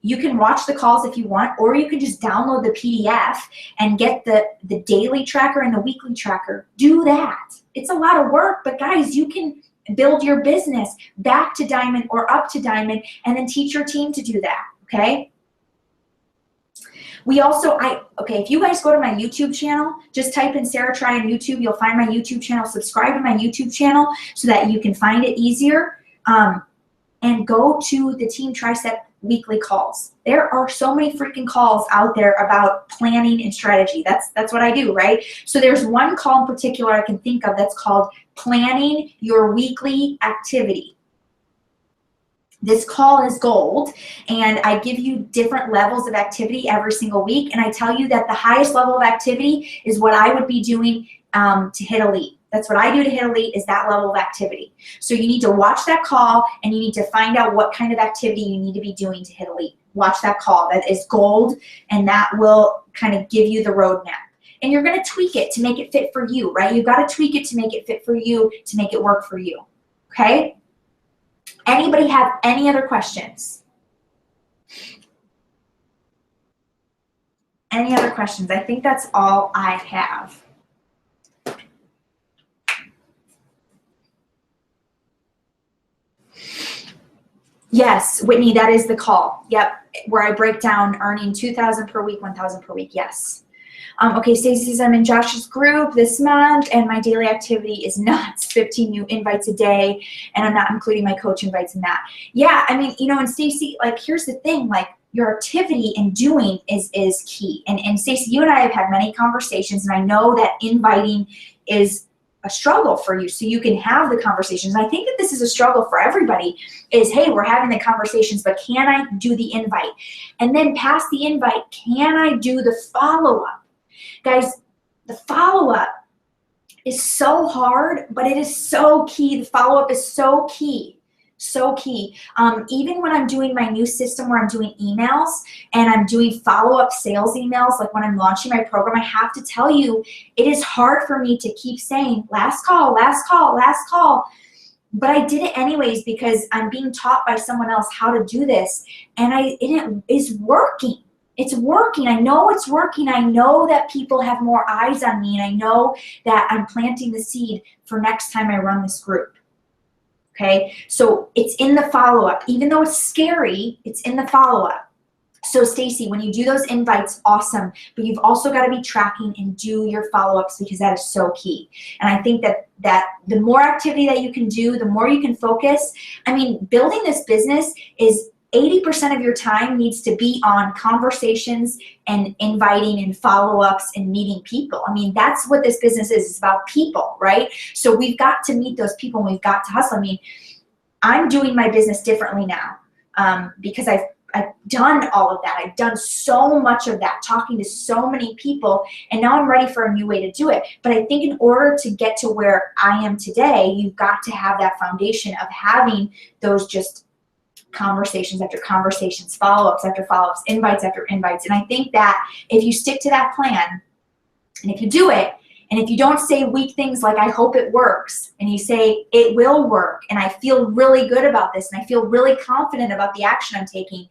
You can watch the calls if you want, or you can just download the PDF and get the daily tracker and the weekly tracker. Do that. It's a lot of work, but guys, you can build your business back to diamond or up to diamond, and then teach your team to do that, okay? We also, if you guys go to my YouTube channel, just type in Sarah Try on YouTube. You'll find my YouTube channel. Subscribe to my YouTube channel so that you can find it easier. And go to the Team Tricep weekly calls. There are so many freaking calls out there about planning and strategy. That's what I do, right? So there's one call in particular I can think of that's called Planning Your Weekly Activity. This call is gold, and I give you different levels of activity every single week, and I tell you that the highest level of activity is what I would be doing to hit elite. That's what I do to hit elite, is that level of activity. So you need to watch that call, and you need to find out what kind of activity you need to be doing to hit elite. Watch that call. That is gold, and that will kind of give you the roadmap. And you're going to tweak it to make it fit for you, right? You've got to tweak it to make it fit for you, to make it work for you, okay? Anybody have any other questions? Any other questions? I think that's all I have. Yes, Whitney, that is the call. Yep, where I break down earning 2,000 per week, 1,000 per week. Yes. Okay, Stacey says, I'm in Josh's group this month, and my daily activity is nuts, 15 new invites a day, and I'm not including my coach invites in that. Yeah, I mean, you know, and Stacey, like, here's the thing, like, your activity and doing is key. And Stacey, you and I have had many conversations, and I know that inviting is a struggle for you, so you can have the conversations. I think that this is a struggle for everybody, is, hey, we're having the conversations, but can I do the invite? And then past the invite, can I do the follow-up? Guys, the follow-up is so hard, but it is so key. The follow-up is so key, so key. Even when I'm doing my new system where I'm doing emails and I'm doing follow-up sales emails, like when I'm launching my program, I have to tell you, it is hard for me to keep saying, last call, last call, last call. But I did it anyways because I'm being taught by someone else how to do this, and it is working. It's working. I know it's working. I know that people have more eyes on me, and I know that I'm planting the seed for next time I run this group. Okay, so it's in the follow-up. Even though it's scary, it's in the follow-up. So Stacey, when you do those invites, awesome, but you've also got to be tracking and do your follow-ups, because that is so key. And I think that the more activity that you can do, the more you can focus. I mean, building this business is 80% of your time needs to be on conversations and inviting and follow-ups and meeting people. I mean, that's what this business is. It's about people, right? So we've got to meet those people, and we've got to hustle. I mean, I'm doing my business differently now because I've done all of that. I've done so much of that, talking to so many people, and now I'm ready for a new way to do it. But I think in order to get to where I am today, you've got to have that foundation of having those just conversations after conversations, follow-ups after follow-ups, invites after invites. And I think that if you stick to that plan, and if you do it, and if you don't say weak things like, I hope it works, and you say, it will work, and I feel really good about this, and I feel really confident about the action I'm taking,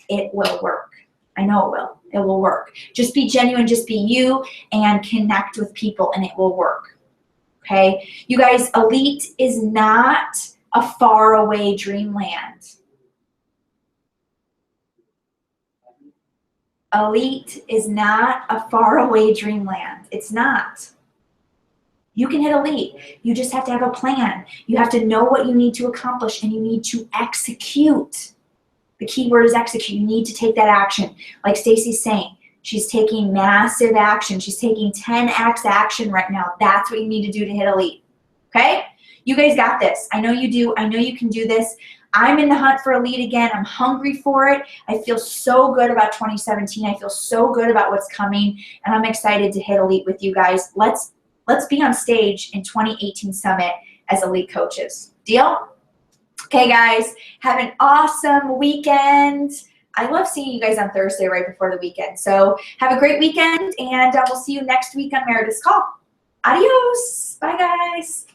it will work. I know it will. It will work. Just be genuine, just be you, and connect with people, and it will work. Okay? You guys, elite is not a faraway dreamland. Elite is not a faraway dreamland. It's not. You can hit elite. You just have to have a plan. You have to know what you need to accomplish, and you need to execute. The key word is execute. You need to take that action. Like Stacy's saying, she's taking massive action. She's taking 10x action right now. That's what you need to do to hit elite. Okay? You guys got this. I know you do. I know you can do this. I'm in the hunt for elite again. I'm hungry for it. I feel so good about 2017. I feel so good about what's coming, and I'm excited to hit elite with you guys. Let's be on stage in 2018 Summit as elite coaches. Deal? Okay, guys, have an awesome weekend. I love seeing you guys on Thursday right before the weekend. So have a great weekend, and we'll see you next week on Meredith's Call. Adios. Bye, guys.